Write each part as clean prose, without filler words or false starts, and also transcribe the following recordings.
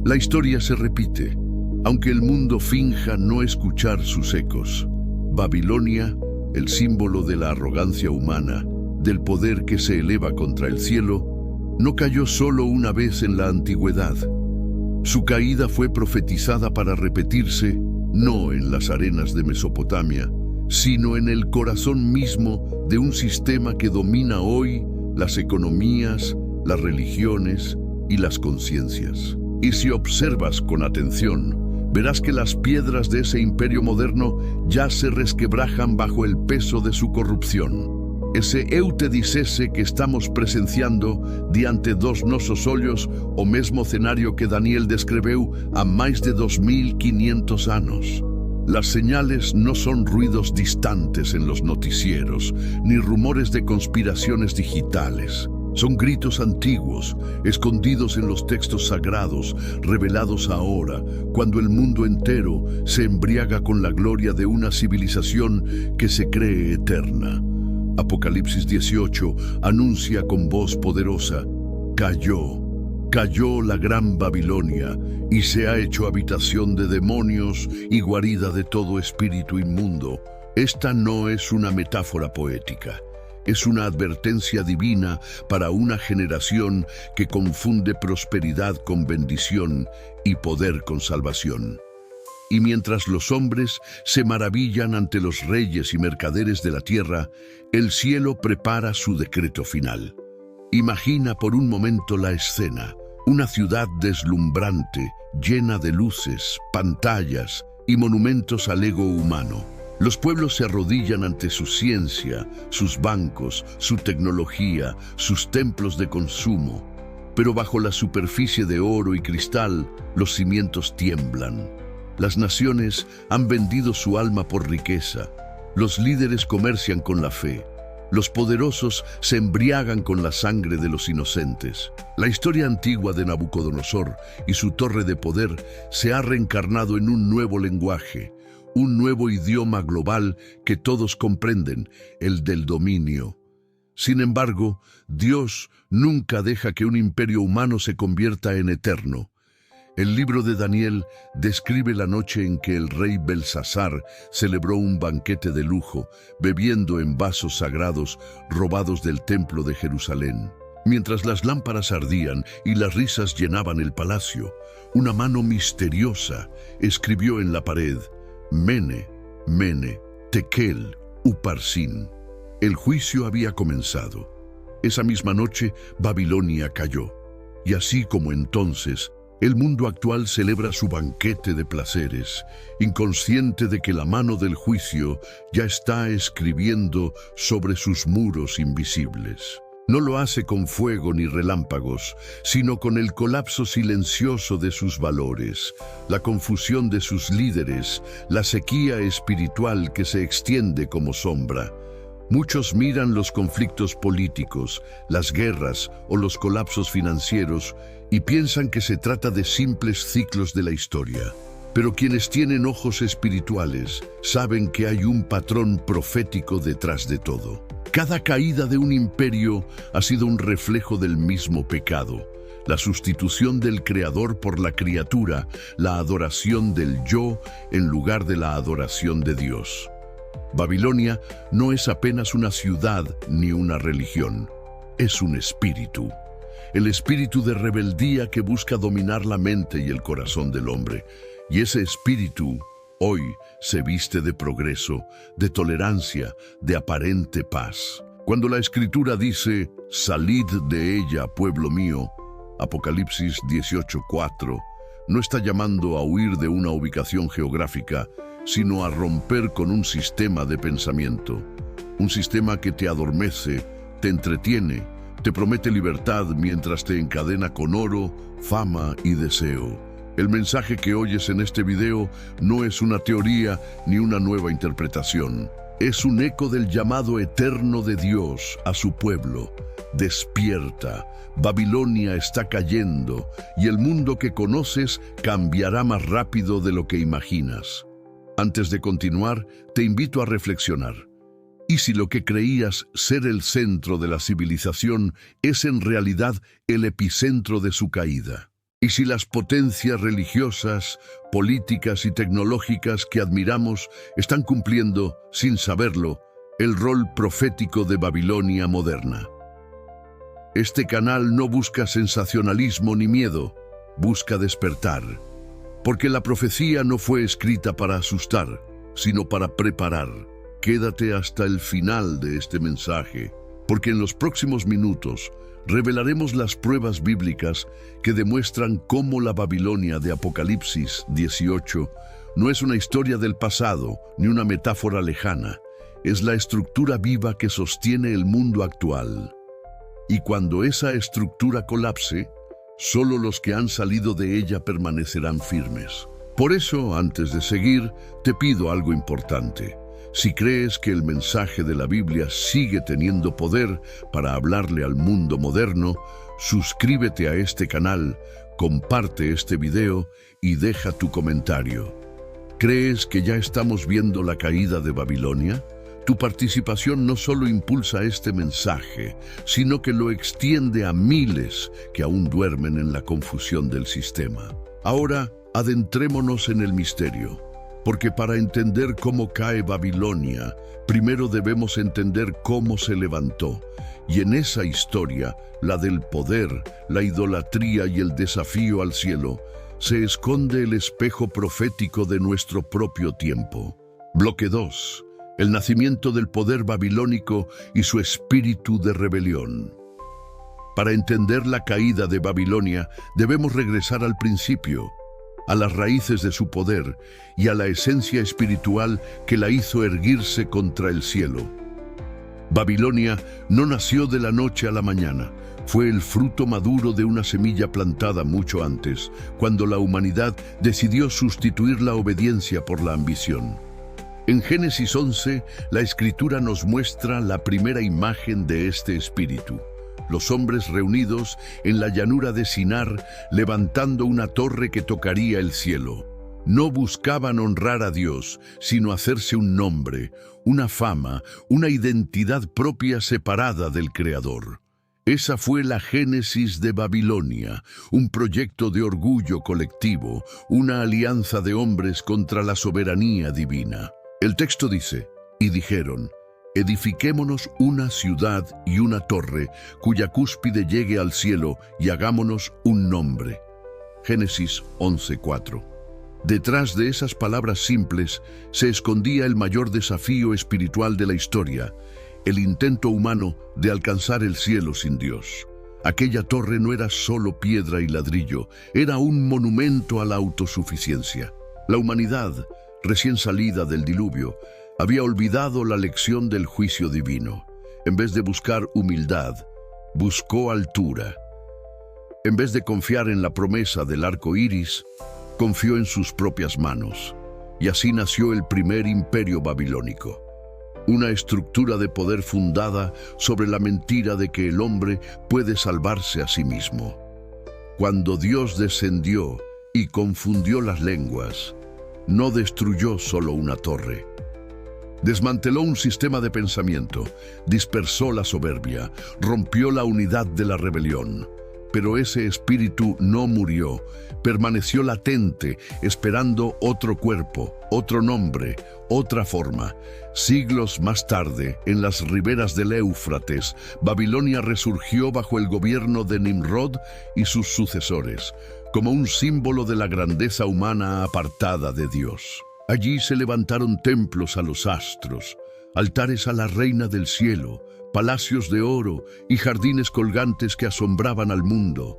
La historia se repite, aunque el mundo finja no escuchar sus ecos. Babilonia, el símbolo de la arrogancia humana, del poder que se eleva contra el cielo, no cayó solo una vez en la antigüedad. Su caída fue profetizada para repetirse, no en las arenas de Mesopotamia, sino en el corazón mismo de un sistema que domina hoy las economías, las religiones y las conciencias. Y si observas con atención, verás que las piedras de ese imperio moderno ya se resquebrajan bajo el peso de su corrupción. Ese eutedicese que estamos presenciando diante dos nosos ollos o mesmo cenario que Daniel descreveu a máis de 2500 anos. Las señales no son ruidos distantes en los noticieros, ni rumores de conspiraciones digitales. Son gritos antiguos, escondidos en los textos sagrados, revelados ahora, cuando el mundo entero se embriaga con la gloria de una civilización que se cree eterna. Apocalipsis 18 anuncia con voz poderosa: cayó la gran Babilonia y se ha hecho habitación de demonios y guarida de todo espíritu inmundo. Esta no es una metáfora poética. Es una advertencia divina para una generación que confunde prosperidad con bendición y poder con salvación. Y mientras los hombres se maravillan ante los reyes y mercaderes de la tierra, el cielo prepara su decreto final. Imagina por un momento la escena, una ciudad deslumbrante, llena de luces, pantallas y monumentos al ego humano. Los pueblos se arrodillan ante su ciencia, sus bancos, su tecnología, sus templos de consumo. Pero bajo la superficie de oro y cristal, los cimientos tiemblan. Las naciones han vendido su alma por riqueza. Los líderes comercian con la fe. Los poderosos se embriagan con la sangre de los inocentes. La historia antigua de Nabucodonosor y su torre de poder se ha reencarnado en un nuevo lenguaje, un nuevo idioma global que todos comprenden, el del dominio. Sin embargo, Dios nunca deja que un imperio humano se convierta en eterno. El libro de Daniel describe la noche en que el rey Belsasar celebró un banquete de lujo, bebiendo en vasos sagrados robados del templo de Jerusalén. Mientras las lámparas ardían y las risas llenaban el palacio, una mano misteriosa escribió en la pared: Mene, Mene, Tekel, Uparsin. El juicio había comenzado. Esa misma noche, Babilonia cayó. Y así como entonces, el mundo actual celebra su banquete de placeres, inconsciente de que la mano del juicio ya está escribiendo sobre sus muros invisibles. No lo hace con fuego ni relámpagos, sino con el colapso silencioso de sus valores, la confusión de sus líderes, la sequía espiritual que se extiende como sombra. Muchos miran los conflictos políticos, las guerras o los colapsos financieros y piensan que se trata de simples ciclos de la historia. Pero quienes tienen ojos espirituales saben que hay un patrón profético detrás de todo. Cada caída de un imperio ha sido un reflejo del mismo pecado, la sustitución del creador por la criatura, la adoración del yo en lugar de la adoración de Dios. Babilonia no es apenas una ciudad ni una religión, es un espíritu. El espíritu de rebeldía que busca dominar la mente y el corazón del hombre. Y ese espíritu hoy se viste de progreso, de tolerancia, de aparente paz. Cuando la Escritura dice: salid de ella, pueblo mío, Apocalipsis 18:4, no está llamando a huir de una ubicación geográfica, sino a romper con un sistema de pensamiento. Un sistema que te adormece, te entretiene, te promete libertad mientras te encadena con oro, fama y deseo. El mensaje que oyes en este video no es una teoría ni una nueva interpretación. Es un eco del llamado eterno de Dios a su pueblo. Despierta, Babilonia está cayendo y el mundo que conoces cambiará más rápido de lo que imaginas. Antes de continuar, te invito a reflexionar. ¿Y si lo que creías ser el centro de la civilización es en realidad el epicentro de su caída? Y si las potencias religiosas, políticas y tecnológicas que admiramos están cumpliendo, sin saberlo, el rol profético de Babilonia moderna. Este canal no busca sensacionalismo ni miedo, busca despertar. Porque la profecía no fue escrita para asustar, sino para preparar. Quédate hasta el final de este mensaje, porque en los próximos minutos revelaremos las pruebas bíblicas que demuestran cómo la Babilonia de Apocalipsis 18 no es una historia del pasado ni una metáfora lejana, es la estructura viva que sostiene el mundo actual. Y cuando esa estructura colapse, solo los que han salido de ella permanecerán firmes. Por eso, antes de seguir, te pido algo importante. Si crees que el mensaje de la Biblia sigue teniendo poder para hablarle al mundo moderno, suscríbete a este canal, comparte este video y deja tu comentario. ¿Crees que ya estamos viendo la caída de Babilonia? Tu participación no solo impulsa este mensaje, sino que lo extiende a miles que aún duermen en la confusión del sistema. Ahora, adentrémonos en el misterio, porque para entender cómo cae Babilonia, primero debemos entender cómo se levantó. Y en esa historia, la del poder, la idolatría y el desafío al cielo, se esconde el espejo profético de nuestro propio tiempo. Bloque 2. El nacimiento del poder babilónico y su espíritu de rebelión. Para entender la caída de Babilonia, debemos regresar al principio, a las raíces de su poder y a la esencia espiritual que la hizo erguirse contra el cielo. Babilonia no nació de la noche a la mañana, fue el fruto maduro de una semilla plantada mucho antes, cuando la humanidad decidió sustituir la obediencia por la ambición. En Génesis 11, la Escritura nos muestra la primera imagen de este espíritu. Los hombres reunidos en la llanura de Sinar, levantando una torre que tocaría el cielo. No buscaban honrar a Dios, sino hacerse un nombre, una fama, una identidad propia separada del Creador. Esa fue la génesis de Babilonia, un proyecto de orgullo colectivo, una alianza de hombres contra la soberanía divina. El texto dice, y dijeron, edifiquémonos una ciudad y una torre, cuya cúspide llegue al cielo, y hagámonos un nombre. Génesis 11:4. Detrás de esas palabras simples se escondía el mayor desafío espiritual de la historia, el intento humano de alcanzar el cielo sin Dios. Aquella torre no era solo piedra y ladrillo, era un monumento a la autosuficiencia. La humanidad, recién salida del diluvio, había olvidado la lección del juicio divino. En vez de buscar humildad, buscó altura. En vez de confiar en la promesa del arco iris, confió en sus propias manos. Y así nació el primer imperio babilónico. Una estructura de poder fundada sobre la mentira de que el hombre puede salvarse a sí mismo. Cuando Dios descendió y confundió las lenguas, no destruyó solo una torre. Desmanteló un sistema de pensamiento, dispersó la soberbia, rompió la unidad de la rebelión. Pero ese espíritu no murió, permaneció latente, esperando otro cuerpo, otro nombre, otra forma. Siglos más tarde, en las riberas del Éufrates, Babilonia resurgió bajo el gobierno de Nimrod y sus sucesores, como un símbolo de la grandeza humana apartada de Dios. Allí se levantaron templos a los astros, altares a la reina del cielo, palacios de oro y jardines colgantes que asombraban al mundo.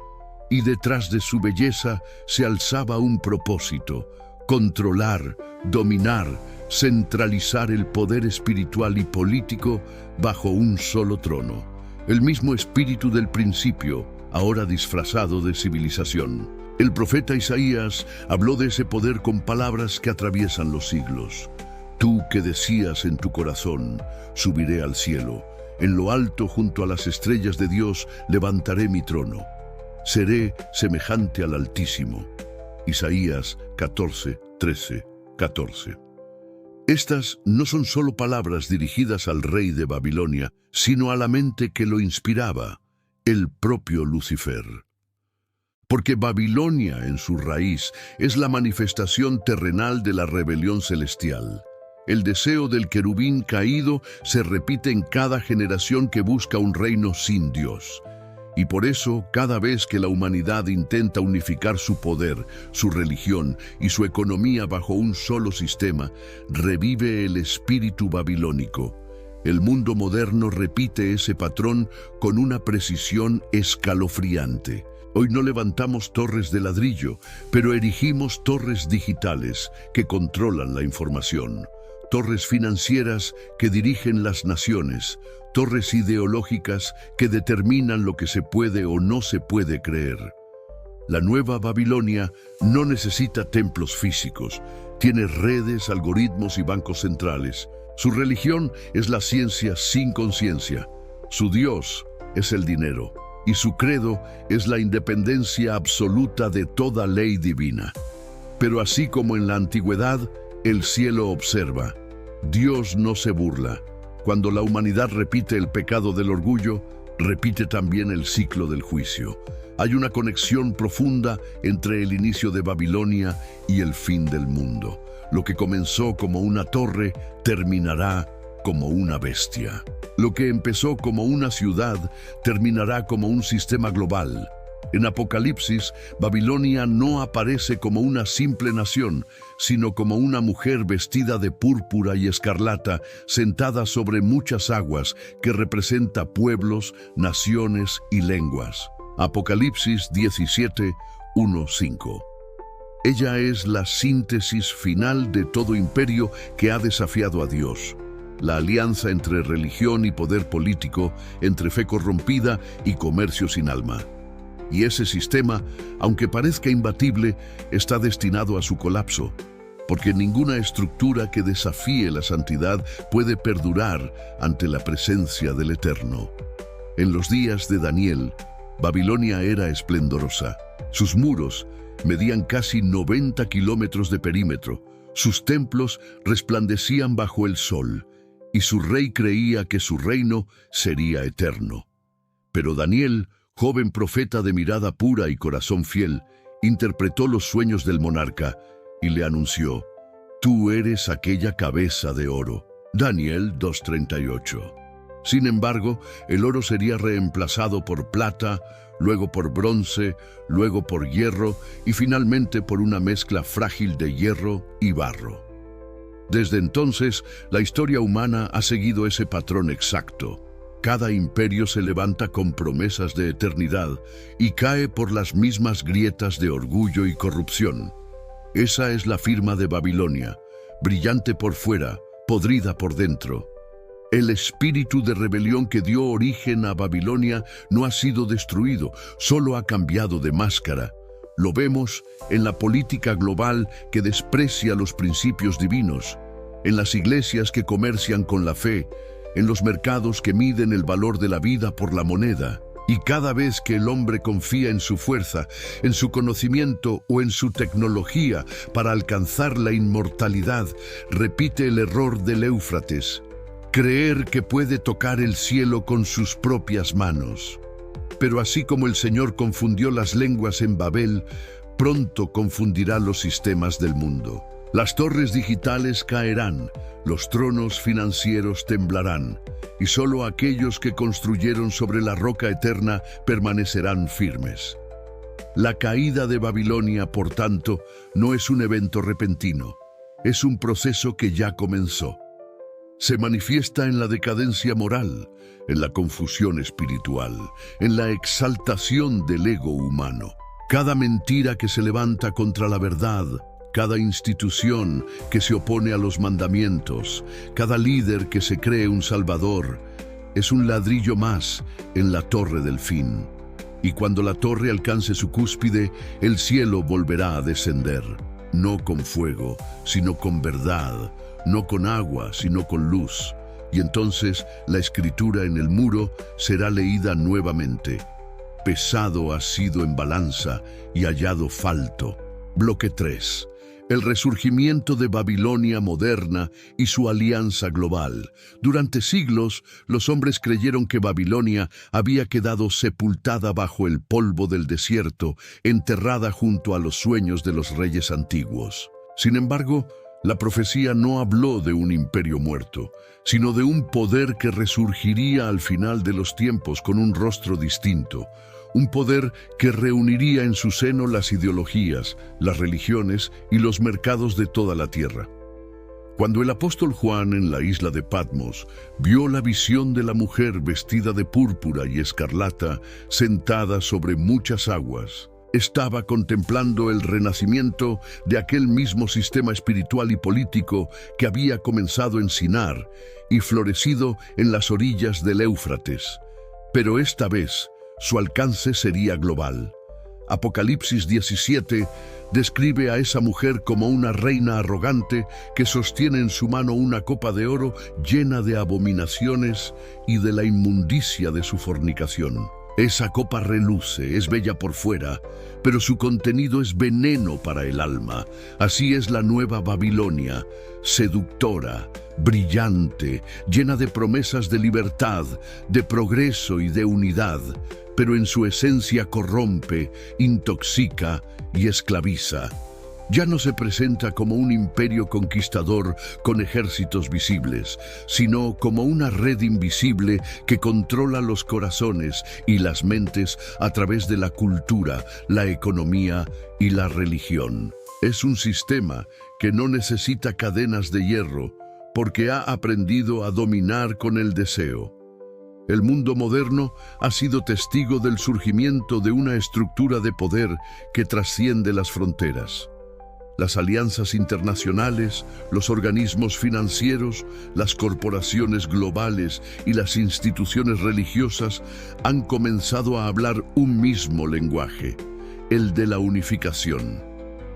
Y detrás de su belleza se alzaba un propósito: controlar, dominar, centralizar el poder espiritual y político bajo un solo trono. El mismo espíritu del principio, ahora disfrazado de civilización. El profeta Isaías habló de ese poder con palabras que atraviesan los siglos. Tú que decías en tu corazón, subiré al cielo. En lo alto, junto a las estrellas de Dios, levantaré mi trono. Seré semejante al Altísimo. Isaías 14, 13, 14. Estas no son solo palabras dirigidas al rey de Babilonia, sino a la mente que lo inspiraba, el propio Lucifer. Porque Babilonia, en su raíz, es la manifestación terrenal de la rebelión celestial. El deseo del querubín caído se repite en cada generación que busca un reino sin Dios. Y por eso, cada vez que la humanidad intenta unificar su poder, su religión y su economía bajo un solo sistema, revive el espíritu babilónico. El mundo moderno repite ese patrón con una precisión escalofriante. Hoy no levantamos torres de ladrillo, pero erigimos torres digitales que controlan la información. Torres financieras que dirigen las naciones, torres ideológicas que determinan lo que se puede o no se puede creer. La nueva Babilonia no necesita templos físicos, tiene redes, algoritmos y bancos centrales. Su religión es la ciencia sin conciencia, su Dios es el dinero y su credo es la independencia absoluta de toda ley divina. Pero así como en la antigüedad, el cielo observa. Dios no se burla. Cuando la humanidad repite el pecado del orgullo, repite también el ciclo del juicio. Hay una conexión profunda entre el inicio de Babilonia y el fin del mundo. Lo que comenzó como una torre, terminará como una bestia. Lo que empezó como una ciudad, terminará como un sistema global. En Apocalipsis, Babilonia no aparece como una simple nación, sino como una mujer vestida de púrpura y escarlata, sentada sobre muchas aguas, que representa pueblos, naciones y lenguas. Apocalipsis 17, 1-5. Ella es la síntesis final de todo imperio que ha desafiado a Dios. La alianza entre religión y poder político, entre fe corrompida y comercio sin alma. Y ese sistema, aunque parezca imbatible, está destinado a su colapso, porque ninguna estructura que desafíe la santidad puede perdurar ante la presencia del Eterno. En los días de Daniel, Babilonia era esplendorosa. Sus muros medían casi 90 kilómetros de perímetro, sus templos resplandecían bajo el sol, y su rey creía que su reino sería eterno. Pero Daniel, joven profeta de mirada pura y corazón fiel, interpretó los sueños del monarca y le anunció: «Tú eres aquella cabeza de oro». Daniel 2:38. Sin embargo, el oro sería reemplazado por plata, luego por bronce, luego por hierro y finalmente por una mezcla frágil de hierro y barro. Desde entonces, la historia humana ha seguido ese patrón exacto. Cada imperio se levanta con promesas de eternidad y cae por las mismas grietas de orgullo y corrupción. Esa es la firma de Babilonia, brillante por fuera, podrida por dentro. El espíritu de rebelión que dio origen a Babilonia no ha sido destruido, solo ha cambiado de máscara. Lo vemos en la política global que desprecia los principios divinos, en las iglesias que comercian con la fe, en los mercados que miden el valor de la vida por la moneda. Y cada vez que el hombre confía en su fuerza, en su conocimiento o en su tecnología para alcanzar la inmortalidad, repite el error del Éufrates: creer que puede tocar el cielo con sus propias manos. Pero así como el Señor confundió las lenguas en Babel, pronto confundirá los sistemas del mundo. Las torres digitales caerán, los tronos financieros temblarán, y solo aquellos que construyeron sobre la roca eterna permanecerán firmes. La caída de Babilonia, por tanto, no es un evento repentino, es un proceso que ya comenzó. Se manifiesta en la decadencia moral, en la confusión espiritual, en la exaltación del ego humano. Cada mentira que se levanta contra la verdad, cada institución que se opone a los mandamientos, cada líder que se cree un salvador, es un ladrillo más en la torre del fin. Y cuando la torre alcance su cúspide, el cielo volverá a descender, no con fuego, sino con verdad, no con agua, sino con luz. Y entonces la escritura en el muro será leída nuevamente: pesado ha sido en balanza y hallado falto. Bloque 3. el resurgimiento de Babilonia moderna y su alianza global. Durante siglos, los hombres creyeron que Babilonia había quedado sepultada bajo el polvo del desierto, enterrada junto a los sueños de los reyes antiguos. Sin embargo, la profecía no habló de un imperio muerto, sino de un poder que resurgiría al final de los tiempos con un rostro distinto. Un poder que reuniría en su seno las ideologías, las religiones y los mercados de toda la tierra. Cuando el apóstol Juan en la isla de Patmos vio la visión de la mujer vestida de púrpura y escarlata, sentada sobre muchas aguas, estaba contemplando el renacimiento de aquel mismo sistema espiritual y político que había comenzado en Sinar y florecido en las orillas del Éufrates. Pero esta vez, su alcance sería global. Apocalipsis 17 describe a esa mujer como una reina arrogante que sostiene en su mano una copa de oro llena de abominaciones y de la inmundicia de su fornicación. Esa copa reluce, es bella por fuera, pero su contenido es veneno para el alma. Así es la nueva Babilonia, seductora, brillante, llena de promesas de libertad, de progreso y de unidad, pero en su esencia corrompe, intoxica y esclaviza. Ya no se presenta como un imperio conquistador con ejércitos visibles, sino como una red invisible que controla los corazones y las mentes a través de la cultura, la economía y la religión. Es un sistema que no necesita cadenas de hierro, porque ha aprendido a dominar con el deseo. El mundo moderno ha sido testigo del surgimiento de una estructura de poder que trasciende las fronteras. Las alianzas internacionales, los organismos financieros, las corporaciones globales y las instituciones religiosas han comenzado a hablar un mismo lenguaje, el de la unificación.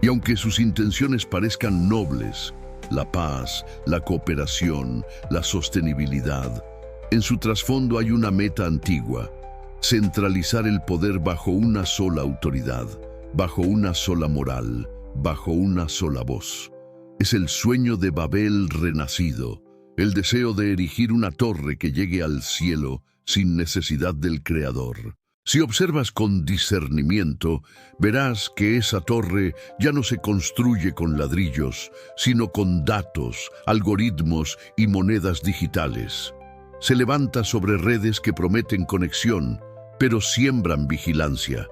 Y aunque sus intenciones parezcan nobles, la paz, la cooperación, la sostenibilidad, en su trasfondo hay una meta antigua: centralizar el poder bajo una sola autoridad, bajo una sola moral, bajo una sola voz. Es el sueño de Babel renacido, el deseo de erigir una torre que llegue al cielo sin necesidad del Creador. Si observas con discernimiento, verás que esa torre ya no se construye con ladrillos, sino con datos, algoritmos y monedas digitales. Se levanta sobre redes que prometen conexión, pero siembran vigilancia.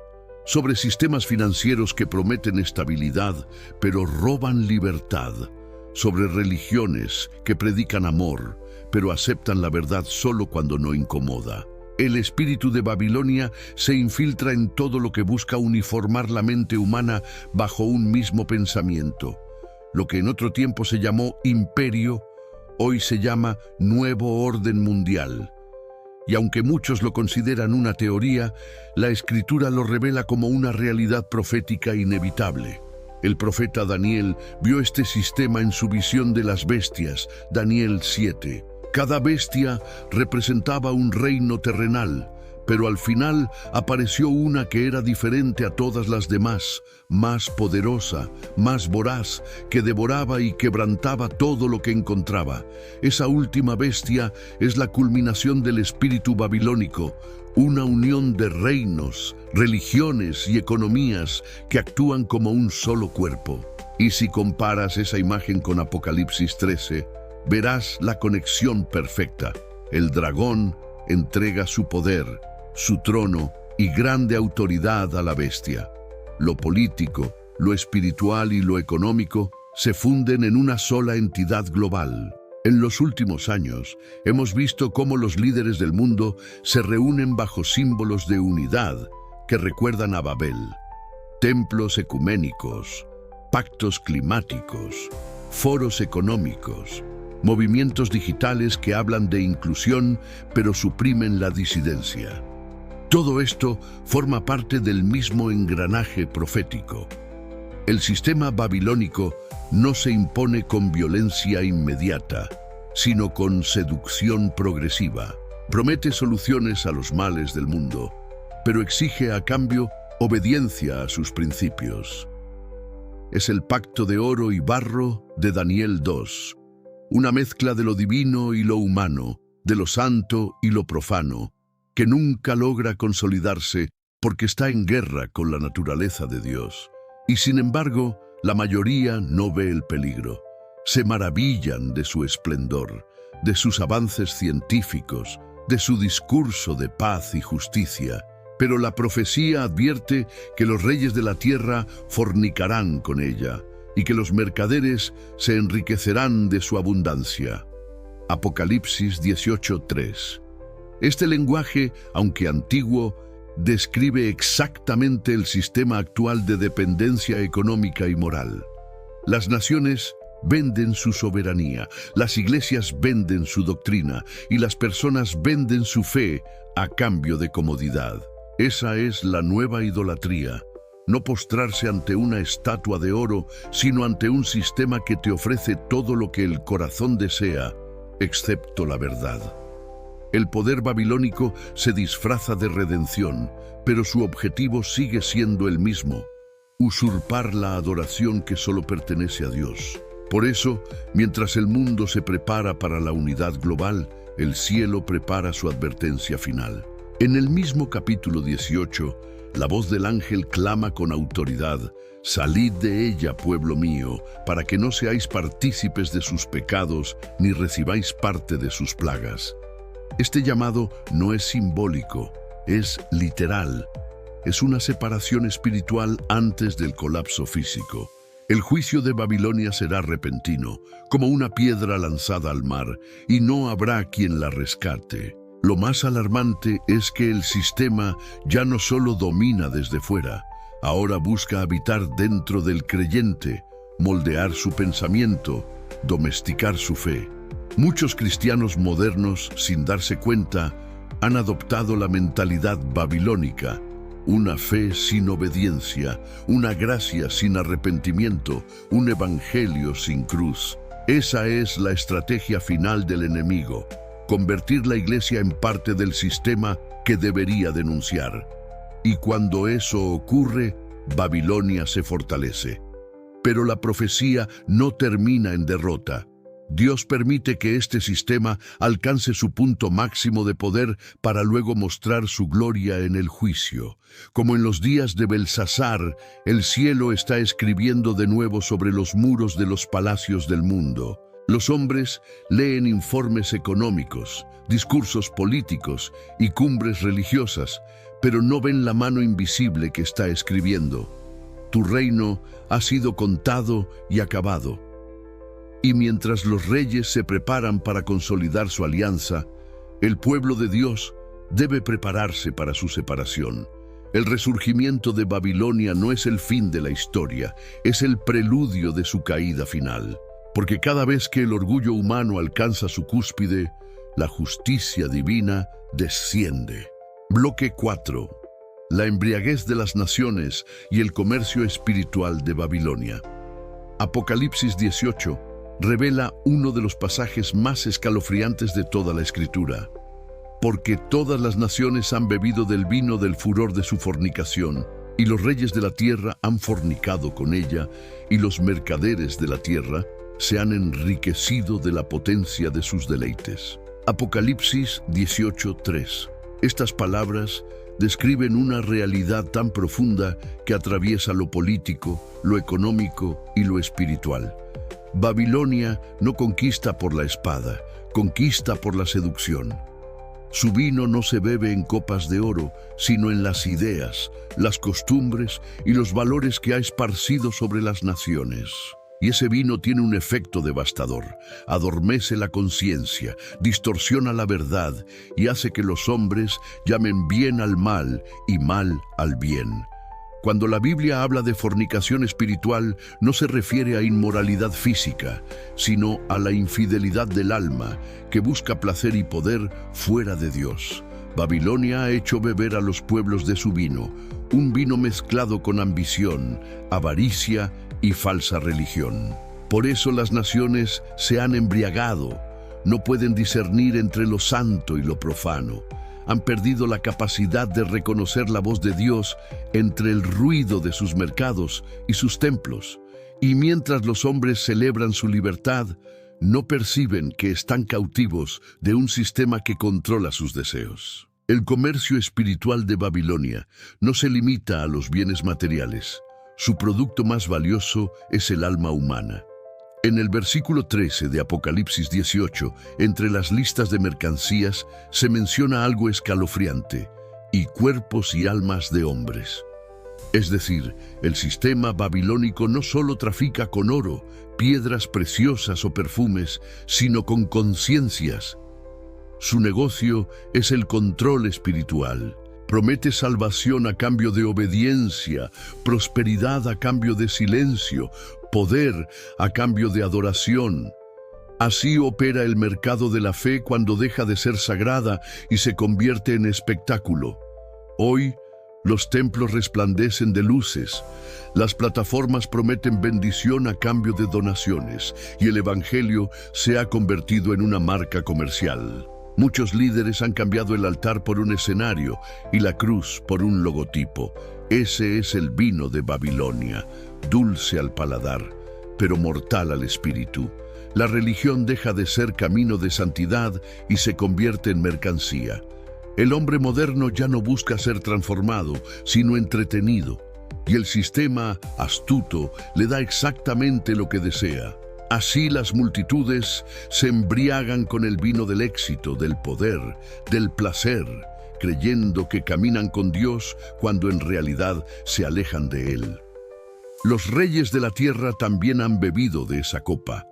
Sobre sistemas financieros que prometen estabilidad, pero roban libertad. Sobre religiones que predican amor, pero aceptan la verdad solo cuando no incomoda. El espíritu de Babilonia se infiltra en todo lo que busca uniformar la mente humana bajo un mismo pensamiento. Lo que en otro tiempo se llamó imperio, hoy se llama nuevo orden mundial. Y aunque muchos lo consideran una teoría, la Escritura lo revela como una realidad profética inevitable. El profeta Daniel vio este sistema en su visión de las bestias, Daniel 7. Cada bestia representaba un reino terrenal, pero al final apareció una que era diferente a todas las demás, más poderosa, más voraz, que devoraba y quebrantaba todo lo que encontraba. Esa última bestia es la culminación del espíritu babilónico, una unión de reinos, religiones y economías que actúan como un solo cuerpo. Y si comparas esa imagen con Apocalipsis 13, verás la conexión perfecta. El dragón entrega su poder, su trono y grande autoridad a la bestia. Lo político, lo espiritual y lo económico se funden en una sola entidad global. En los últimos años, hemos visto cómo los líderes del mundo se reúnen bajo símbolos de unidad que recuerdan a Babel. Templos ecuménicos, pactos climáticos, foros económicos, movimientos digitales que hablan de inclusión pero suprimen la disidencia. Todo esto forma parte del mismo engranaje profético. El sistema babilónico no se impone con violencia inmediata, sino con seducción progresiva. Promete soluciones a los males del mundo, pero exige a cambio obediencia a sus principios. es el pacto de oro y barro de Daniel 2, una mezcla de lo divino y lo humano, de lo santo y lo profano, que nunca logra consolidarse porque está en guerra con la naturaleza de Dios. Y sin embargo, la mayoría no ve el peligro. Se maravillan de su esplendor, de sus avances científicos, de su discurso de paz y justicia. Pero la profecía advierte que los reyes de la tierra fornicarán con ella y que los mercaderes se enriquecerán de su abundancia. Apocalipsis 18:3. Este lenguaje, aunque antiguo, describe exactamente el sistema actual de dependencia económica y moral. Las naciones venden su soberanía, las iglesias venden su doctrina y las personas venden su fe a cambio de comodidad. Esa es la nueva idolatría. No postrarse ante una estatua de oro, sino ante un sistema que te ofrece todo lo que el corazón desea, excepto la verdad. El poder babilónico se disfraza de redención, pero su objetivo sigue siendo el mismo: usurpar la adoración que solo pertenece a Dios. Por eso, mientras el mundo se prepara para la unidad global, el cielo prepara su advertencia final. En el mismo capítulo 18, la voz del ángel clama con autoridad: «Salid de ella, pueblo mío, para que no seáis partícipes de sus pecados, ni recibáis parte de sus plagas». Este llamado no es simbólico, es literal. Es una separación espiritual antes del colapso físico. El juicio de Babilonia será repentino, como una piedra lanzada al mar, y no habrá quien la rescate. Lo más alarmante es que el sistema ya no solo domina desde fuera, ahora busca habitar dentro del creyente, moldear su pensamiento, domesticar su fe. Muchos cristianos modernos, sin darse cuenta, han adoptado la mentalidad babilónica: una fe sin obediencia, una gracia sin arrepentimiento, un evangelio sin cruz. Esa es la estrategia final del enemigo: convertir la iglesia en parte del sistema que debería denunciar. Y cuando eso ocurre, Babilonia se fortalece. Pero la profecía no termina en derrota. Dios permite que este sistema alcance su punto máximo de poder para luego mostrar su gloria en el juicio. Como en los días de Belsasar, el cielo está escribiendo de nuevo sobre los muros de los palacios del mundo. Los hombres leen informes económicos, discursos políticos y cumbres religiosas, pero no ven la mano invisible que está escribiendo: «Tu reino ha sido contado y acabado». Y mientras los reyes se preparan para consolidar su alianza, el pueblo de Dios debe prepararse para su separación. El resurgimiento de Babilonia no es el fin de la historia, es el preludio de su caída final. Porque cada vez que el orgullo humano alcanza su cúspide, la justicia divina desciende. Bloque 4. La embriaguez de las naciones y el comercio espiritual de Babilonia. Apocalipsis 18 revela uno de los pasajes más escalofriantes de toda la Escritura. Porque todas las naciones han bebido del vino del furor de su fornicación, y los reyes de la tierra han fornicado con ella, y los mercaderes de la tierra se han enriquecido de la potencia de sus deleites. Apocalipsis 18:3. Estas palabras describen una realidad tan profunda que atraviesa lo político, lo económico y lo espiritual. Babilonia no conquista por la espada, conquista por la seducción. Su vino no se bebe en copas de oro, sino en las ideas, las costumbres y los valores que ha esparcido sobre las naciones. Y ese vino tiene un efecto devastador: adormece la conciencia, distorsiona la verdad y hace que los hombres llamen bien al mal y mal al bien. Cuando la Biblia habla de fornicación espiritual, no se refiere a inmoralidad física, sino a la infidelidad del alma, que busca placer y poder fuera de Dios. Babilonia ha hecho beber a los pueblos de su vino, un vino mezclado con ambición, avaricia y falsa religión. Por eso las naciones se han embriagado, no pueden discernir entre lo santo y lo profano. Han perdido la capacidad de reconocer la voz de Dios entre el ruido de sus mercados y sus templos. Y mientras los hombres celebran su libertad, no perciben que están cautivos de un sistema que controla sus deseos. El comercio espiritual de Babilonia no se limita a los bienes materiales. Su producto más valioso es el alma humana. En el versículo 13 de Apocalipsis 18, entre las listas de mercancías, se menciona algo escalofriante: y cuerpos y almas de hombres. Es decir, el sistema babilónico no solo trafica con oro, piedras preciosas o perfumes, sino con conciencias. Su negocio es el control espiritual. Promete salvación a cambio de obediencia, prosperidad a cambio de silencio, poder a cambio de adoración. Así opera el mercado de la fe cuando deja de ser sagrada y se convierte en espectáculo. Hoy, los templos resplandecen de luces, las plataformas prometen bendición a cambio de donaciones y el Evangelio se ha convertido en una marca comercial. Muchos líderes han cambiado el altar por un escenario y la cruz por un logotipo. Ese es el vino de Babilonia, dulce al paladar, pero mortal al espíritu. La religión deja de ser camino de santidad y se convierte en mercancía. El hombre moderno ya no busca ser transformado, sino entretenido, y el sistema astuto le da exactamente lo que desea. Así las multitudes se embriagan con el vino del éxito, del poder, del placer, creyendo que caminan con Dios cuando en realidad se alejan de Él. Los reyes de la tierra también han bebido de esa copa.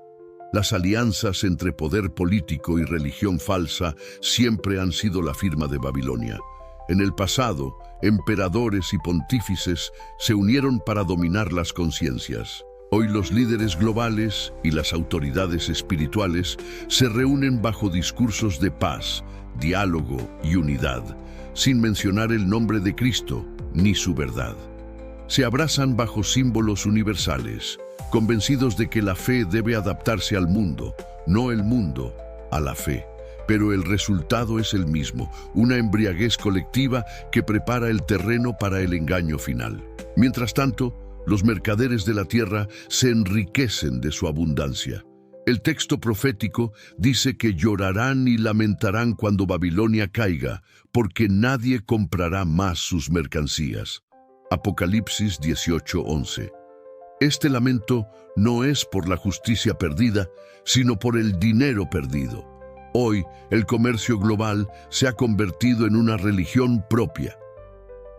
Las alianzas entre poder político y religión falsa siempre han sido la firma de Babilonia. En el pasado, emperadores y pontífices se unieron para dominar las conciencias. Hoy los líderes globales y las autoridades espirituales se reúnen bajo discursos de paz, diálogo y unidad, sin mencionar el nombre de Cristo ni su verdad. Se abrazan bajo símbolos universales, convencidos de que la fe debe adaptarse al mundo, no el mundo a la fe. Pero el resultado es el mismo, una embriaguez colectiva que prepara el terreno para el engaño final. Mientras tanto, los mercaderes de la tierra se enriquecen de su abundancia. El texto profético dice que llorarán y lamentarán cuando Babilonia caiga, porque nadie comprará más sus mercancías. Apocalipsis 18:11. Este lamento no es por la justicia perdida, sino por el dinero perdido. Hoy, el comercio global se ha convertido en una religión propia.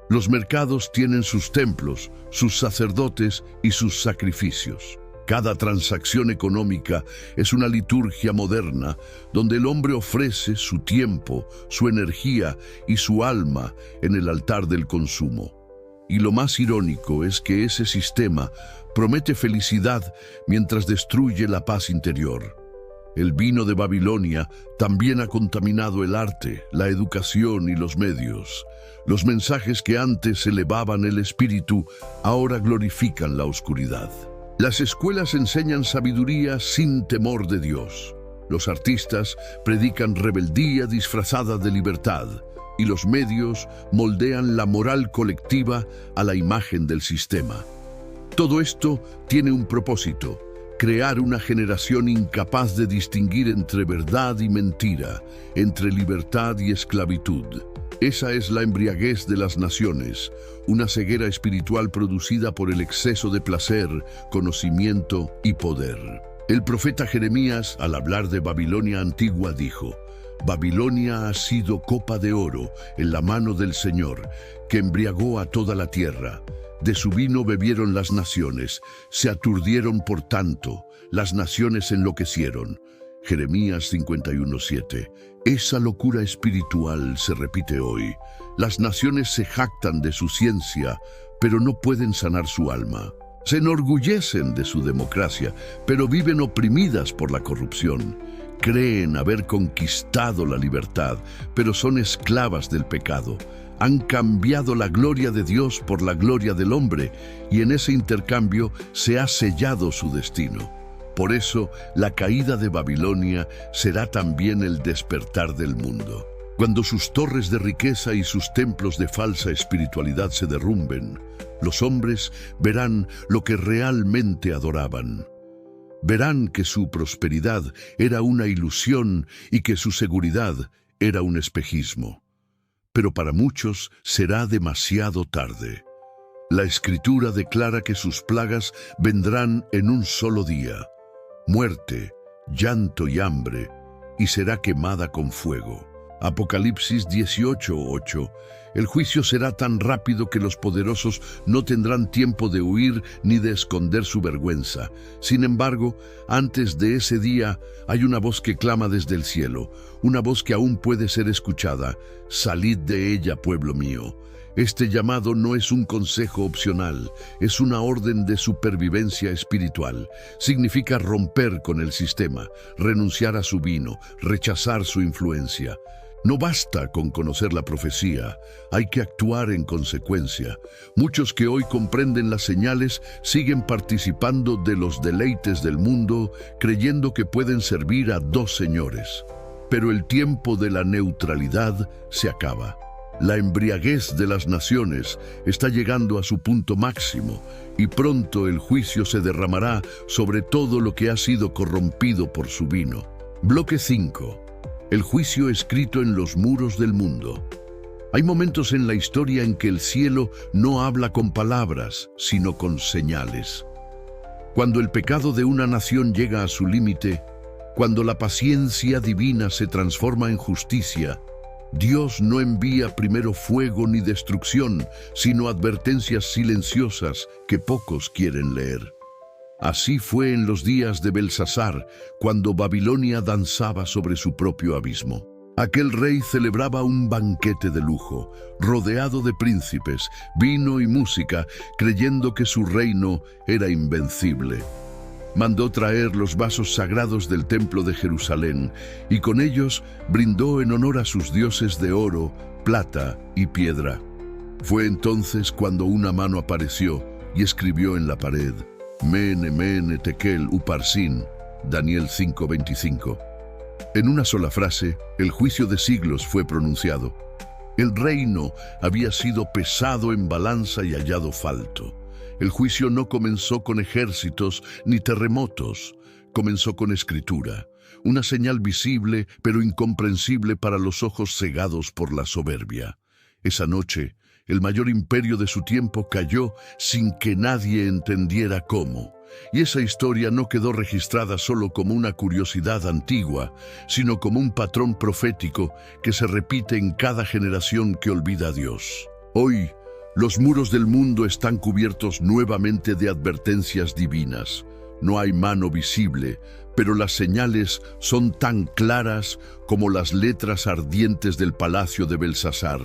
Los mercados tienen sus templos, sus sacerdotes y sus sacrificios. Cada transacción económica es una liturgia moderna donde el hombre ofrece su tiempo, su energía y su alma en el altar del consumo. Y lo más irónico es que ese sistema promete felicidad mientras destruye la paz interior. El vino de Babilonia también ha contaminado el arte, la educación y los medios. Los mensajes que antes elevaban el espíritu ahora glorifican la oscuridad. Las escuelas enseñan sabiduría sin temor de Dios. Los artistas predican rebeldía disfrazada de libertad y los medios moldean la moral colectiva a la imagen del sistema. Todo esto tiene un propósito: crear una generación incapaz de distinguir entre verdad y mentira, entre libertad y esclavitud. Esa es la embriaguez de las naciones, una ceguera espiritual producida por el exceso de placer, conocimiento y poder. El profeta Jeremías, al hablar de Babilonia antigua, dijo: Babilonia ha sido copa de oro en la mano del Señor, que embriagó a toda la tierra. De su vino bebieron las naciones, se aturdieron por tanto, las naciones enloquecieron. Jeremías 51:7. Esa locura espiritual se repite hoy. Las naciones se jactan de su ciencia, pero no pueden sanar su alma. Se enorgullecen de su democracia, pero viven oprimidas por la corrupción. Creen haber conquistado la libertad, pero son esclavas del pecado. Han cambiado la gloria de Dios por la gloria del hombre, y en ese intercambio se ha sellado su destino. Por eso, la caída de Babilonia será también el despertar del mundo. Cuando sus torres de riqueza y sus templos de falsa espiritualidad se derrumben, Los hombres verán lo que realmente adoraban. Verán que su prosperidad era una ilusión y que su seguridad era un espejismo. Pero para muchos será demasiado tarde. La Escritura declara que sus plagas vendrán en un solo día: muerte, llanto y hambre, y será quemada con fuego. Apocalipsis 18:8. El juicio será tan rápido que los poderosos no tendrán tiempo de huir ni de esconder su vergüenza. Sin embargo, antes de ese día hay una voz que clama desde el cielo, una voz que aún puede ser escuchada: salid de ella, pueblo mío. Este llamado no es un consejo opcional, es una orden de supervivencia espiritual. Significa romper con el sistema, renunciar a su vino, rechazar su influencia. No basta con conocer la profecía, hay que actuar en consecuencia. Muchos que hoy comprenden las señales siguen participando de los deleites del mundo, creyendo que pueden servir a dos señores. Pero el tiempo de la neutralidad se acaba. La embriaguez de las naciones está llegando a su punto máximo y pronto el juicio se derramará sobre todo lo que ha sido corrompido por su vino. Bloque 5. El juicio escrito en los muros del mundo. Hay momentos en la historia en que el cielo no habla con palabras, sino con señales. Cuando el pecado de una nación llega a su límite, cuando la paciencia divina se transforma en justicia, Dios no envía primero fuego ni destrucción, sino advertencias silenciosas que pocos quieren leer. Así fue en los días de Belsasar, cuando Babilonia danzaba sobre su propio abismo. Aquel rey celebraba un banquete de lujo, rodeado de príncipes, vino y música, creyendo que su reino era invencible. Mandó traer los vasos sagrados del templo de Jerusalén y con ellos brindó en honor a sus dioses de oro, plata y piedra. Fue entonces cuando una mano apareció y escribió en la pared: Mene, mene, tekel, uparsin, Daniel 5:25. En una sola frase, el juicio de siglos fue pronunciado. El reino había sido pesado en balanza y hallado falto. El juicio no comenzó con ejércitos ni terremotos, comenzó con escritura, una señal visible pero incomprensible para los ojos cegados por la soberbia. Esa noche, el mayor imperio de su tiempo cayó sin que nadie entendiera cómo. Y esa historia no quedó registrada solo como una curiosidad antigua, sino como un patrón profético que se repite en cada generación que olvida a Dios. Hoy, los muros del mundo están cubiertos nuevamente de advertencias divinas. No hay mano visible, pero las señales son tan claras como las letras ardientes del palacio de Belsasar.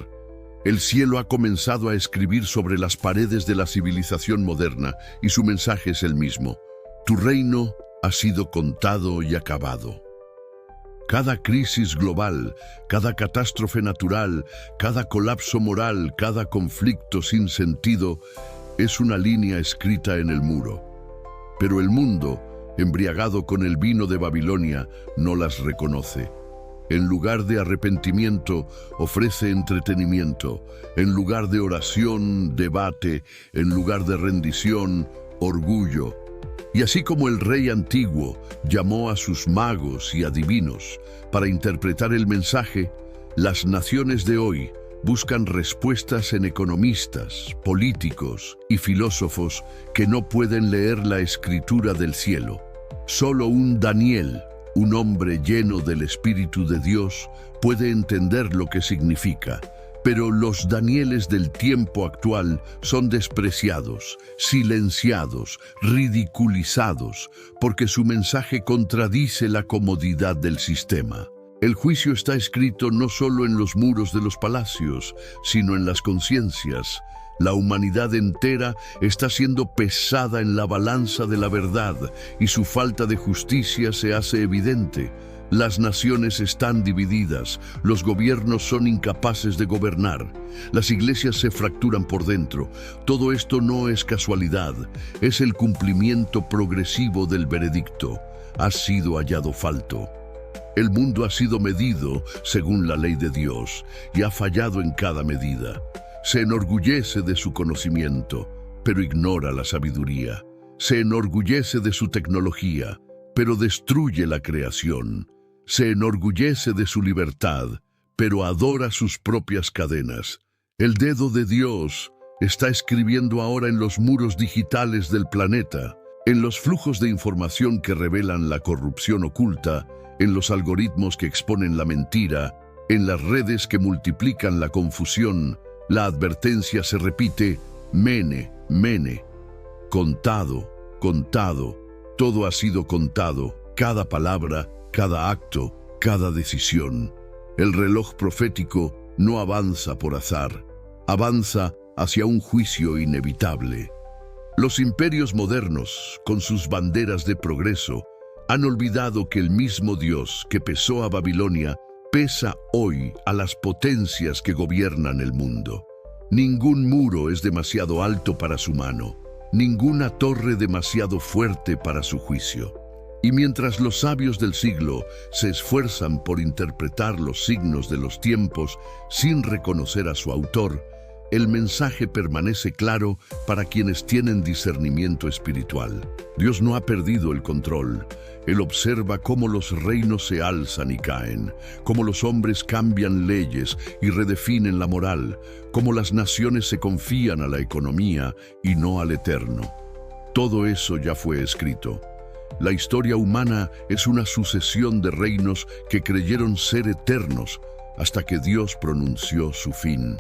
El cielo ha comenzado a escribir sobre las paredes de la civilización moderna y su mensaje es el mismo: tu reino ha sido contado y acabado. Cada crisis global, cada catástrofe natural, cada colapso moral, cada conflicto sin sentido es una línea escrita en el muro. Pero el mundo, embriagado con el vino de Babilonia, no las reconoce. En lugar de arrepentimiento, ofrece entretenimiento. En lugar de oración, debate. En lugar de rendición, orgullo. Y así como el rey antiguo llamó a sus magos y adivinos para interpretar el mensaje, las naciones de hoy buscan respuestas en economistas, políticos y filósofos que no pueden leer la escritura del cielo. Solo un Daniel, un hombre lleno del Espíritu de Dios, puede entender lo que significa. Pero los Danieles del tiempo actual son despreciados, silenciados, ridiculizados, porque su mensaje contradice la comodidad del sistema. El juicio está escrito no solo en los muros de los palacios, sino en las conciencias. La humanidad entera está siendo pesada en la balanza de la verdad y su falta de justicia se hace evidente. Las naciones están divididas, los gobiernos son incapaces de gobernar, las iglesias se fracturan por dentro. Todo esto no es casualidad, es el cumplimiento progresivo del veredicto. Ha sido hallado falto. El mundo ha sido medido según la ley de Dios y ha fallado en cada medida. Se enorgullece de su conocimiento, pero ignora la sabiduría. Se enorgullece de su tecnología, pero destruye la creación. Se enorgullece de su libertad, pero adora sus propias cadenas. El dedo de Dios está escribiendo ahora en los muros digitales del planeta, en los flujos de información que revelan la corrupción oculta, en los algoritmos que exponen la mentira, en las redes que multiplican la confusión. La advertencia se repite: mene, mene. Contado, contado, todo ha sido contado, cada palabra, cada acto, cada decisión. El reloj profético no avanza por azar, avanza hacia un juicio inevitable. Los imperios modernos, con sus banderas de progreso, han olvidado que el mismo Dios que pesó a Babilonia pesa hoy a las potencias que gobiernan el mundo. Ningún muro es demasiado alto para su mano, ninguna torre demasiado fuerte para su juicio. Y mientras los sabios del siglo se esfuerzan por interpretar los signos de los tiempos sin reconocer a su autor, el mensaje permanece claro para quienes tienen discernimiento espiritual. Dios no ha perdido el control. Él observa cómo los reinos se alzan y caen, cómo los hombres cambian leyes y redefinen la moral, cómo las naciones se confían a la economía y no al eterno. Todo eso ya fue escrito. La historia humana es una sucesión de reinos que creyeron ser eternos hasta que Dios pronunció su fin.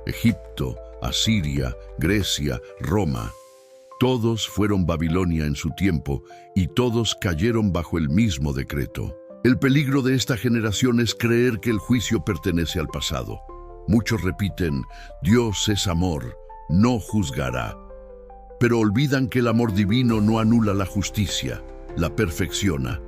Egipto, Asiria, Grecia, Roma. Todos fueron Babilonia en su tiempo y todos cayeron bajo el mismo decreto. El peligro de esta generación es creer que el juicio pertenece al pasado. Muchos repiten: Dios es amor, no juzgará. Pero olvidan que el amor divino no anula la justicia, la perfecciona.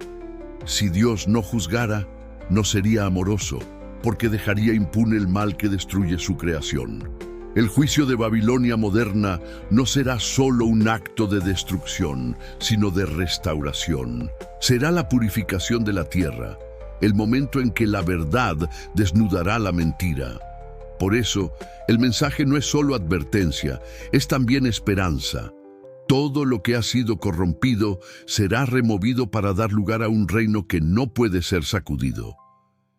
Si Dios no juzgara, no sería amoroso, porque dejaría impune el mal que destruye su creación. El juicio de Babilonia moderna no será solo un acto de destrucción, sino de restauración. Será la purificación de la tierra, el momento en que la verdad desnudará la mentira. Por eso, el mensaje no es solo advertencia, es también esperanza. Todo lo que ha sido corrompido será removido para dar lugar a un reino que no puede ser sacudido.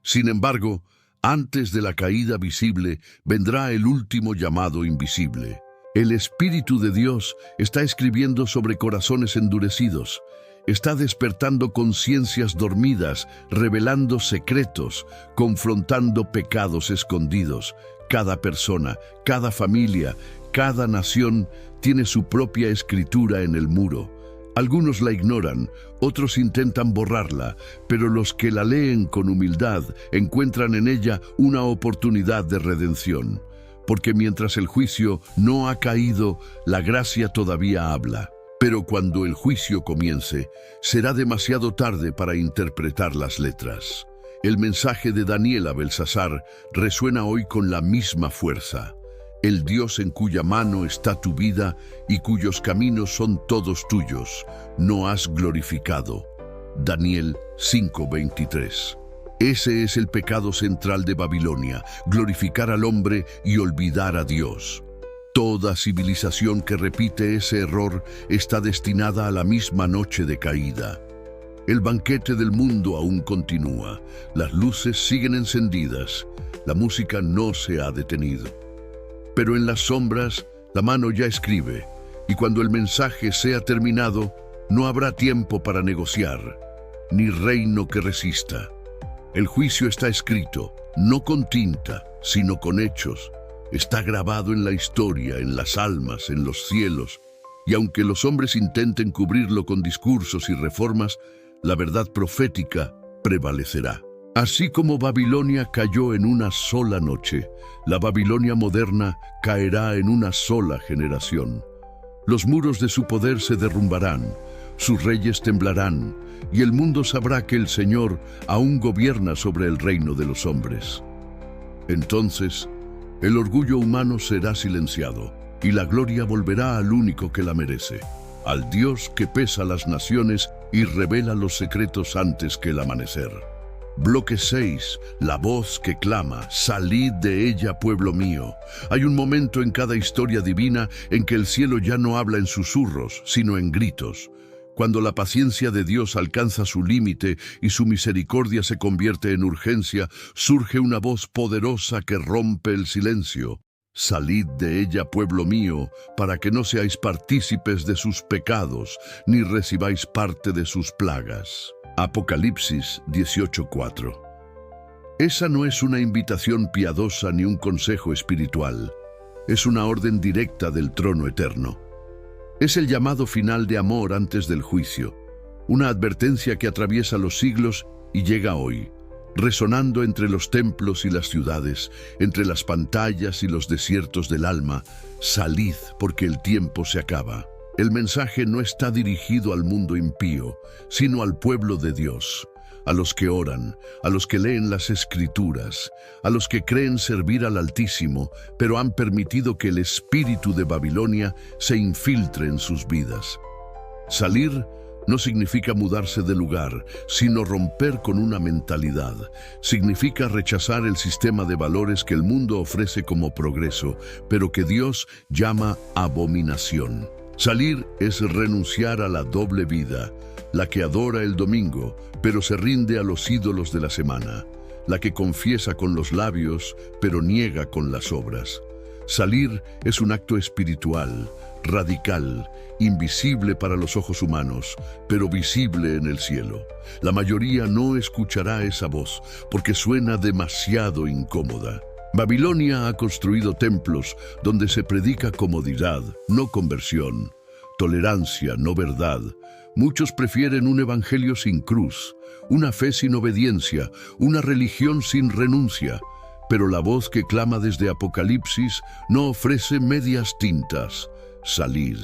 Sin embargo, antes de la caída visible vendrá el último llamado invisible. El Espíritu de Dios está escribiendo sobre corazones endurecidos, está despertando conciencias dormidas, revelando secretos, confrontando pecados escondidos. Cada persona, cada familia, cada nación tiene su propia escritura en el muro. Algunos la ignoran, otros intentan borrarla, pero los que la leen con humildad encuentran en ella una oportunidad de redención. Porque mientras el juicio no ha caído, la gracia todavía habla. Pero cuando el juicio comience, será demasiado tarde para interpretar las letras. El mensaje de Daniel a Belsasar resuena hoy con la misma fuerza. El Dios en cuya mano está tu vida y cuyos caminos son todos tuyos, no has glorificado. Daniel 5:23. Ese es el pecado central de Babilonia, glorificar al hombre y olvidar a Dios. Toda civilización que repite ese error está destinada a la misma noche de caída. El banquete del mundo aún continúa, las luces siguen encendidas, la música no se ha detenido. Pero en las sombras, la mano ya escribe, y cuando el mensaje sea terminado, no habrá tiempo para negociar, ni reino que resista. El juicio está escrito, no con tinta, sino con hechos. Está grabado en la historia, en las almas, en los cielos, y aunque los hombres intenten cubrirlo con discursos y reformas, la verdad profética prevalecerá. Así como Babilonia cayó en una sola noche, la Babilonia moderna caerá en una sola generación. Los muros de su poder se derrumbarán, sus reyes temblarán, y el mundo sabrá que el Señor aún gobierna sobre el reino de los hombres. Entonces, el orgullo humano será silenciado, y la gloria volverá al único que la merece, al Dios que pesa las naciones y revela los secretos antes que el amanecer. Bloque 6. La voz que clama, salid de ella, pueblo mío. Hay un momento en cada historia divina en que el cielo ya no habla en susurros, sino en gritos. Cuando la paciencia de Dios alcanza su límite y su misericordia se convierte en urgencia, surge una voz poderosa que rompe el silencio. Salid de ella, pueblo mío, para que no seáis partícipes de sus pecados, ni recibáis parte de sus plagas. Apocalipsis 18:4. Esa no es una invitación piadosa ni un consejo espiritual. Es una orden directa del trono eterno. Es el llamado final de amor antes del juicio, una advertencia que atraviesa los siglos y llega hoy, resonando entre los templos y las ciudades, entre las pantallas y los desiertos del alma. Salid, porque el tiempo se acaba. El mensaje no está dirigido al mundo impío, sino al pueblo de Dios, a los que oran, a los que leen las Escrituras, a los que creen servir al Altísimo, pero han permitido que el espíritu de Babilonia se infiltre en sus vidas. Salir no significa mudarse de lugar, sino romper con una mentalidad. Significa rechazar el sistema de valores que el mundo ofrece como progreso, pero que Dios llama abominación. Salir es renunciar a la doble vida, la que adora el domingo, pero se rinde a los ídolos de la semana, la que confiesa con los labios, pero niega con las obras. Salir es un acto espiritual, radical, invisible para los ojos humanos, pero visible en el cielo. La mayoría no escuchará esa voz, porque suena demasiado incómoda. Babilonia ha construido templos donde se predica comodidad, no conversión, tolerancia, no verdad. Muchos prefieren un evangelio sin cruz, una fe sin obediencia, una religión sin renuncia. Pero la voz que clama desde Apocalipsis no ofrece medias tintas. Salid,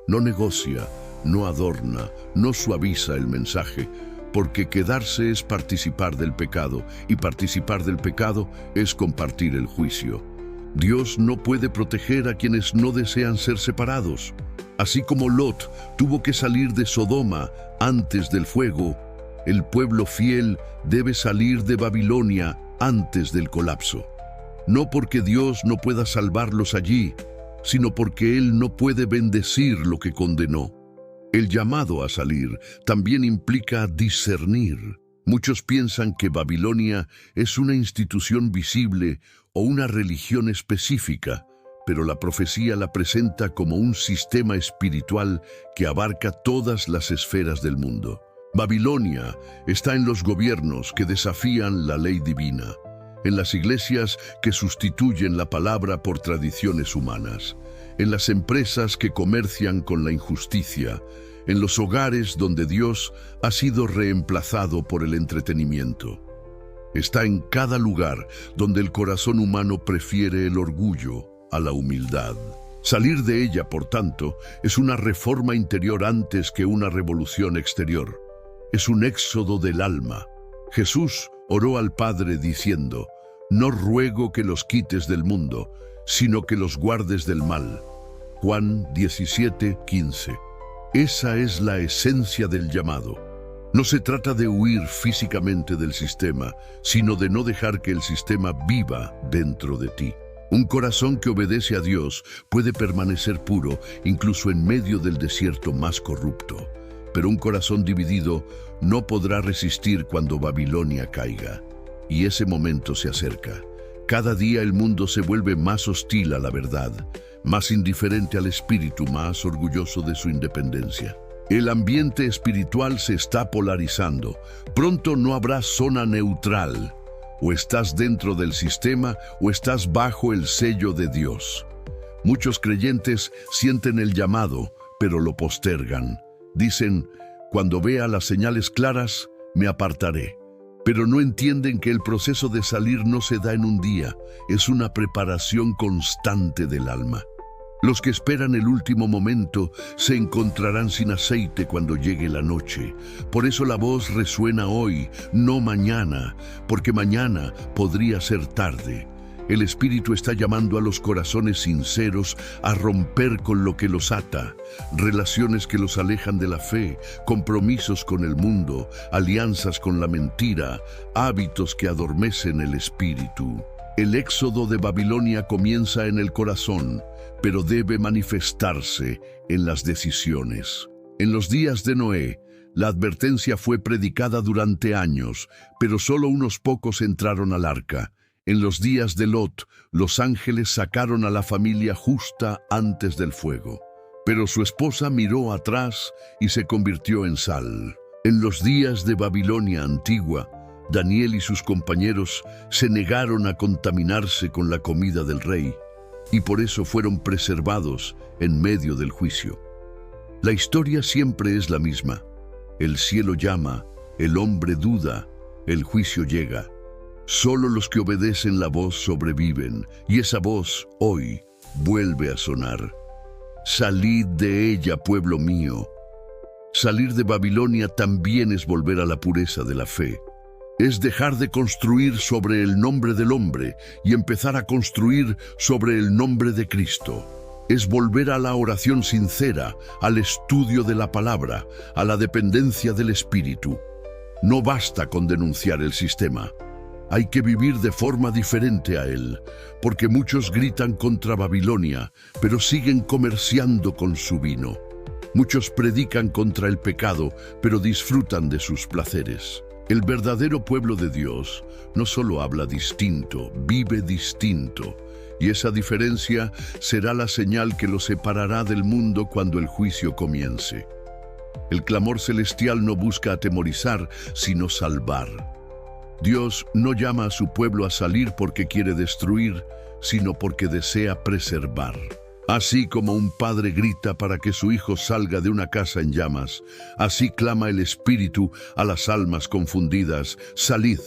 no negocia, no adorna, no suaviza el mensaje, porque quedarse es participar del pecado, y participar del pecado es compartir el juicio. Dios no puede proteger a quienes no desean ser separados. Así como Lot tuvo que salir de Sodoma antes del fuego, el pueblo fiel debe salir de Babilonia antes del colapso. No porque Dios no pueda salvarlos allí, sino porque Él no puede bendecir lo que condenó. El llamado a salir también implica discernir. Muchos piensan que Babilonia es una institución visible o una religión específica, pero la profecía la presenta como un sistema espiritual que abarca todas las esferas del mundo. Babilonia está en los gobiernos que desafían la ley divina, en las iglesias que sustituyen la palabra por tradiciones humanas, en las empresas que comercian con la injusticia, en los hogares donde Dios ha sido reemplazado por el entretenimiento. Está en cada lugar donde el corazón humano prefiere el orgullo a la humildad. Salir de ella, por tanto, es una reforma interior antes que una revolución exterior. Es un éxodo del alma. Jesús oró al Padre diciendo: no ruego que los quites del mundo, sino que los guardes del mal. Juan 17:15. Esa es la esencia del llamado. No se trata de huir físicamente del sistema, sino de no dejar que el sistema viva dentro de ti. Un corazón que obedece a Dios puede permanecer puro incluso en medio del desierto más corrupto. Pero un corazón dividido no podrá resistir cuando Babilonia caiga. Y ese momento se acerca. Cada día el mundo se vuelve más hostil a la verdad, más indiferente al espíritu, más orgulloso de su independencia. El ambiente espiritual se está polarizando. Pronto no habrá zona neutral. O estás dentro del sistema o estás bajo el sello de Dios. Muchos creyentes sienten el llamado, pero lo postergan. Dicen: cuando vea las señales claras, me apartaré. Pero no entienden que el proceso de salir no se da en un día, es una preparación constante del alma. Los que esperan el último momento se encontrarán sin aceite cuando llegue la noche. Por eso la voz resuena hoy, no mañana, porque mañana podría ser tarde. El Espíritu está llamando a los corazones sinceros a romper con lo que los ata, relaciones que los alejan de la fe, compromisos con el mundo, alianzas con la mentira, hábitos que adormecen el espíritu. El éxodo de Babilonia comienza en el corazón, pero debe manifestarse en las decisiones. En los días de Noé, la advertencia fue predicada durante años, pero solo unos pocos entraron al arca. En los días de Lot, los ángeles sacaron a la familia justa antes del fuego. Pero su esposa miró atrás y se convirtió en sal. En los días de Babilonia antigua, Daniel y sus compañeros se negaron a contaminarse con la comida del rey, y por eso fueron preservados en medio del juicio. La historia siempre es la misma. El cielo llama, el hombre duda, el juicio llega. Solo los que obedecen la voz sobreviven, y esa voz, hoy, vuelve a sonar. Salid de ella, pueblo mío. Salir de Babilonia también es volver a la pureza de la fe. Es dejar de construir sobre el nombre del hombre y empezar a construir sobre el nombre de Cristo. Es volver a la oración sincera, al estudio de la palabra, a la dependencia del Espíritu. No basta con denunciar el sistema. Hay que vivir de forma diferente a él, porque muchos gritan contra Babilonia, pero siguen comerciando con su vino. Muchos predican contra el pecado, pero disfrutan de sus placeres. El verdadero pueblo de Dios no solo habla distinto, vive distinto, y esa diferencia será la señal que lo separará del mundo cuando el juicio comience. El clamor celestial no busca atemorizar, sino salvar. Dios no llama a su pueblo a salir porque quiere destruir, sino porque desea preservar. Así como un padre grita para que su hijo salga de una casa en llamas, así clama el Espíritu a las almas confundidas: salid.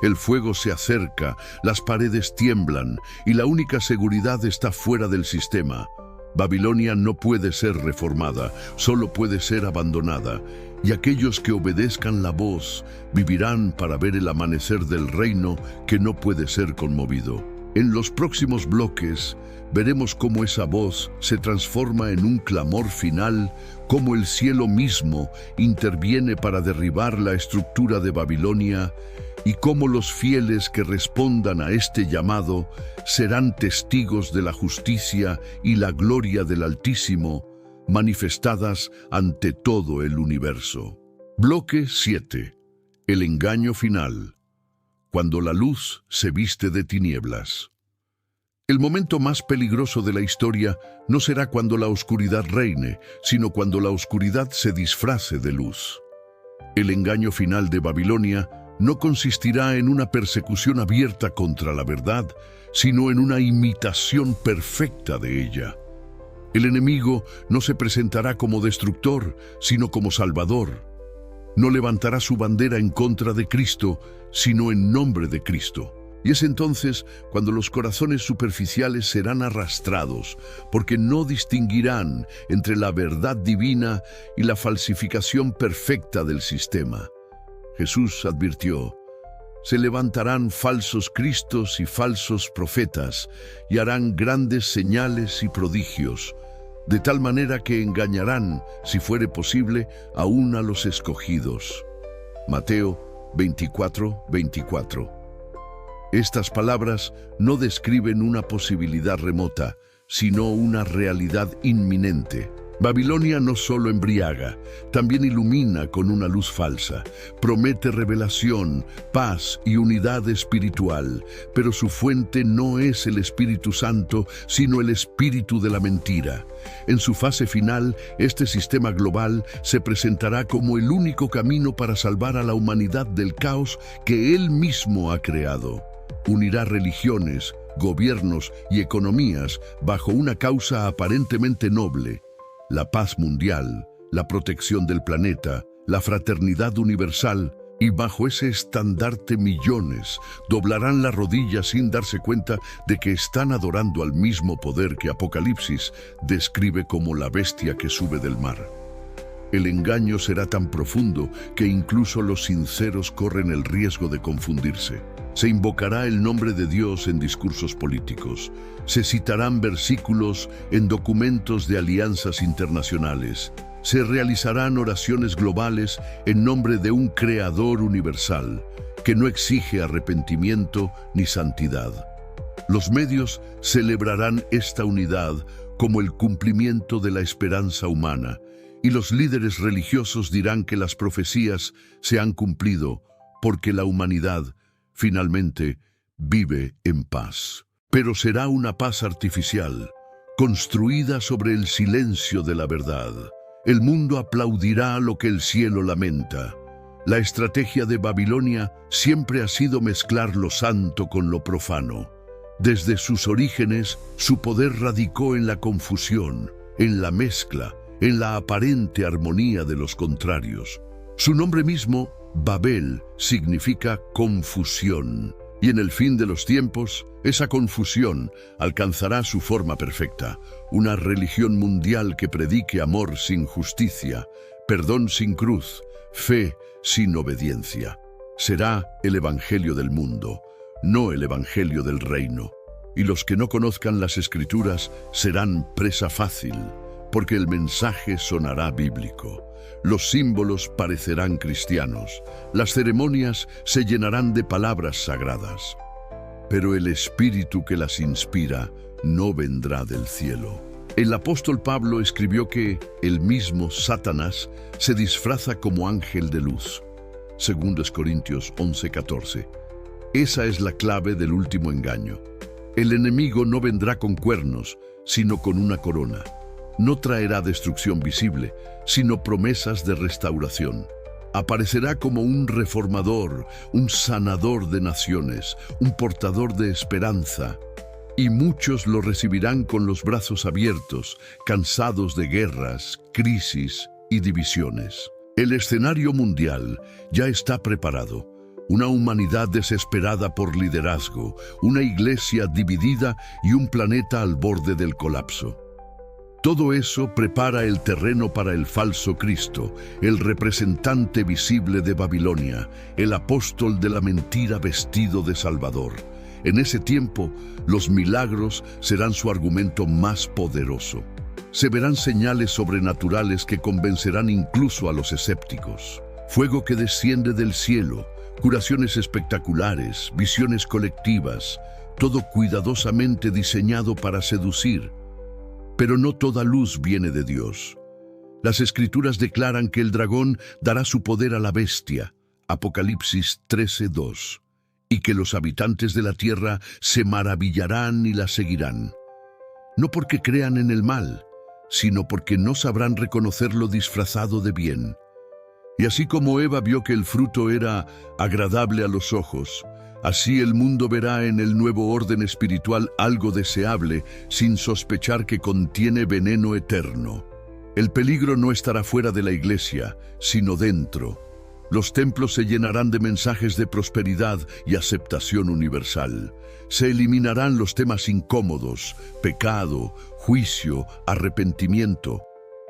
El fuego se acerca, las paredes tiemblan, y la única seguridad está fuera del sistema. Babilonia no puede ser reformada, solo puede ser abandonada, y aquellos que obedezcan la voz vivirán para ver el amanecer del reino que no puede ser conmovido. En los próximos bloques veremos cómo esa voz se transforma en un clamor final, cómo el cielo mismo interviene para derribar la estructura de Babilonia, y cómo los fieles que respondan a este llamado serán testigos de la justicia y la gloria del Altísimo, manifestadas ante todo el universo. Bloque 7. El engaño final. Cuando la luz se viste de tinieblas. El momento más peligroso de la historia no será cuando la oscuridad reine, sino cuando la oscuridad se disfrace de luz. El engaño final de Babilonia no consistirá en una persecución abierta contra la verdad, sino en una imitación perfecta de ella. El enemigo no se presentará como destructor, sino como salvador. No levantará su bandera en contra de Cristo, sino en nombre de Cristo. Y es entonces cuando los corazones superficiales serán arrastrados, porque no distinguirán entre la verdad divina y la falsificación perfecta del sistema. Jesús advirtió: se levantarán falsos cristos y falsos profetas, y harán grandes señales y prodigios, de tal manera que engañarán, si fuere posible, aún a los escogidos. Mateo 24:24. Estas palabras no describen una posibilidad remota, sino una realidad inminente. Babilonia no solo embriaga, también ilumina con una luz falsa, promete revelación, paz y unidad espiritual, pero su fuente no es el Espíritu Santo, sino el espíritu de la mentira. En su fase final, este sistema global se presentará como el único camino para salvar a la humanidad del caos que él mismo ha creado. Unirá religiones, gobiernos y economías bajo una causa aparentemente noble: la paz mundial, la protección del planeta, la fraternidad universal, y bajo ese estandarte millones doblarán la rodilla sin darse cuenta de que están adorando al mismo poder que Apocalipsis describe como la bestia que sube del mar. El engaño será tan profundo que incluso los sinceros corren el riesgo de confundirse. Se invocará el nombre de Dios en discursos políticos. Se citarán versículos en documentos de alianzas internacionales. Se realizarán oraciones globales en nombre de un Creador universal que no exige arrepentimiento ni santidad. Los medios celebrarán esta unidad como el cumplimiento de la esperanza humana, y los líderes religiosos dirán que las profecías se han cumplido porque la humanidad finalmente vive en paz. Pero será una paz artificial, construida sobre el silencio de la verdad. El mundo aplaudirá lo que el cielo lamenta. La estrategia de Babilonia siempre ha sido mezclar lo santo con lo profano. Desde sus orígenes, su poder radicó en la confusión, en la mezcla, en la aparente armonía de los contrarios. Su nombre mismo, Babel, significa confusión. Y en el fin de los tiempos, esa confusión alcanzará su forma perfecta, una religión mundial que predique amor sin justicia, perdón sin cruz, fe sin obediencia. Será el evangelio del mundo, no el evangelio del reino. Y los que no conozcan las Escrituras serán presa fácil, porque el mensaje sonará bíblico. Los símbolos parecerán cristianos, las ceremonias se llenarán de palabras sagradas. Pero el Espíritu que las inspira no vendrá del cielo. El apóstol Pablo escribió que el mismo Satanás se disfraza como ángel de luz. 2 Corintios 11:14. Esa es la clave del último engaño. El enemigo no vendrá con cuernos, sino con una corona. No traerá destrucción visible, sino promesas de restauración. Aparecerá como un reformador, un sanador de naciones, un portador de esperanza. Y muchos lo recibirán con los brazos abiertos, cansados de guerras, crisis y divisiones. El escenario mundial ya está preparado. Una humanidad desesperada por liderazgo, una iglesia dividida y un planeta al borde del colapso. Todo eso prepara el terreno para el falso Cristo, el representante visible de Babilonia, el apóstol de la mentira vestido de Salvador. En ese tiempo, los milagros serán su argumento más poderoso. Se verán señales sobrenaturales que convencerán incluso a los escépticos. Fuego que desciende del cielo, curaciones espectaculares, visiones colectivas, todo cuidadosamente diseñado para seducir. Pero no toda luz viene de Dios. Las Escrituras declaran que el dragón dará su poder a la bestia, Apocalipsis 13:2, y que los habitantes de la tierra se maravillarán y la seguirán. No porque crean en el mal, sino porque no sabrán reconocerlo disfrazado de bien. Y así como Eva vio que el fruto era agradable a los ojos, así el mundo verá en el nuevo orden espiritual algo deseable sin sospechar que contiene veneno eterno. El peligro no estará fuera de la iglesia, sino dentro. Los templos se llenarán de mensajes de prosperidad y aceptación universal. Se eliminarán los temas incómodos, pecado, juicio, arrepentimiento.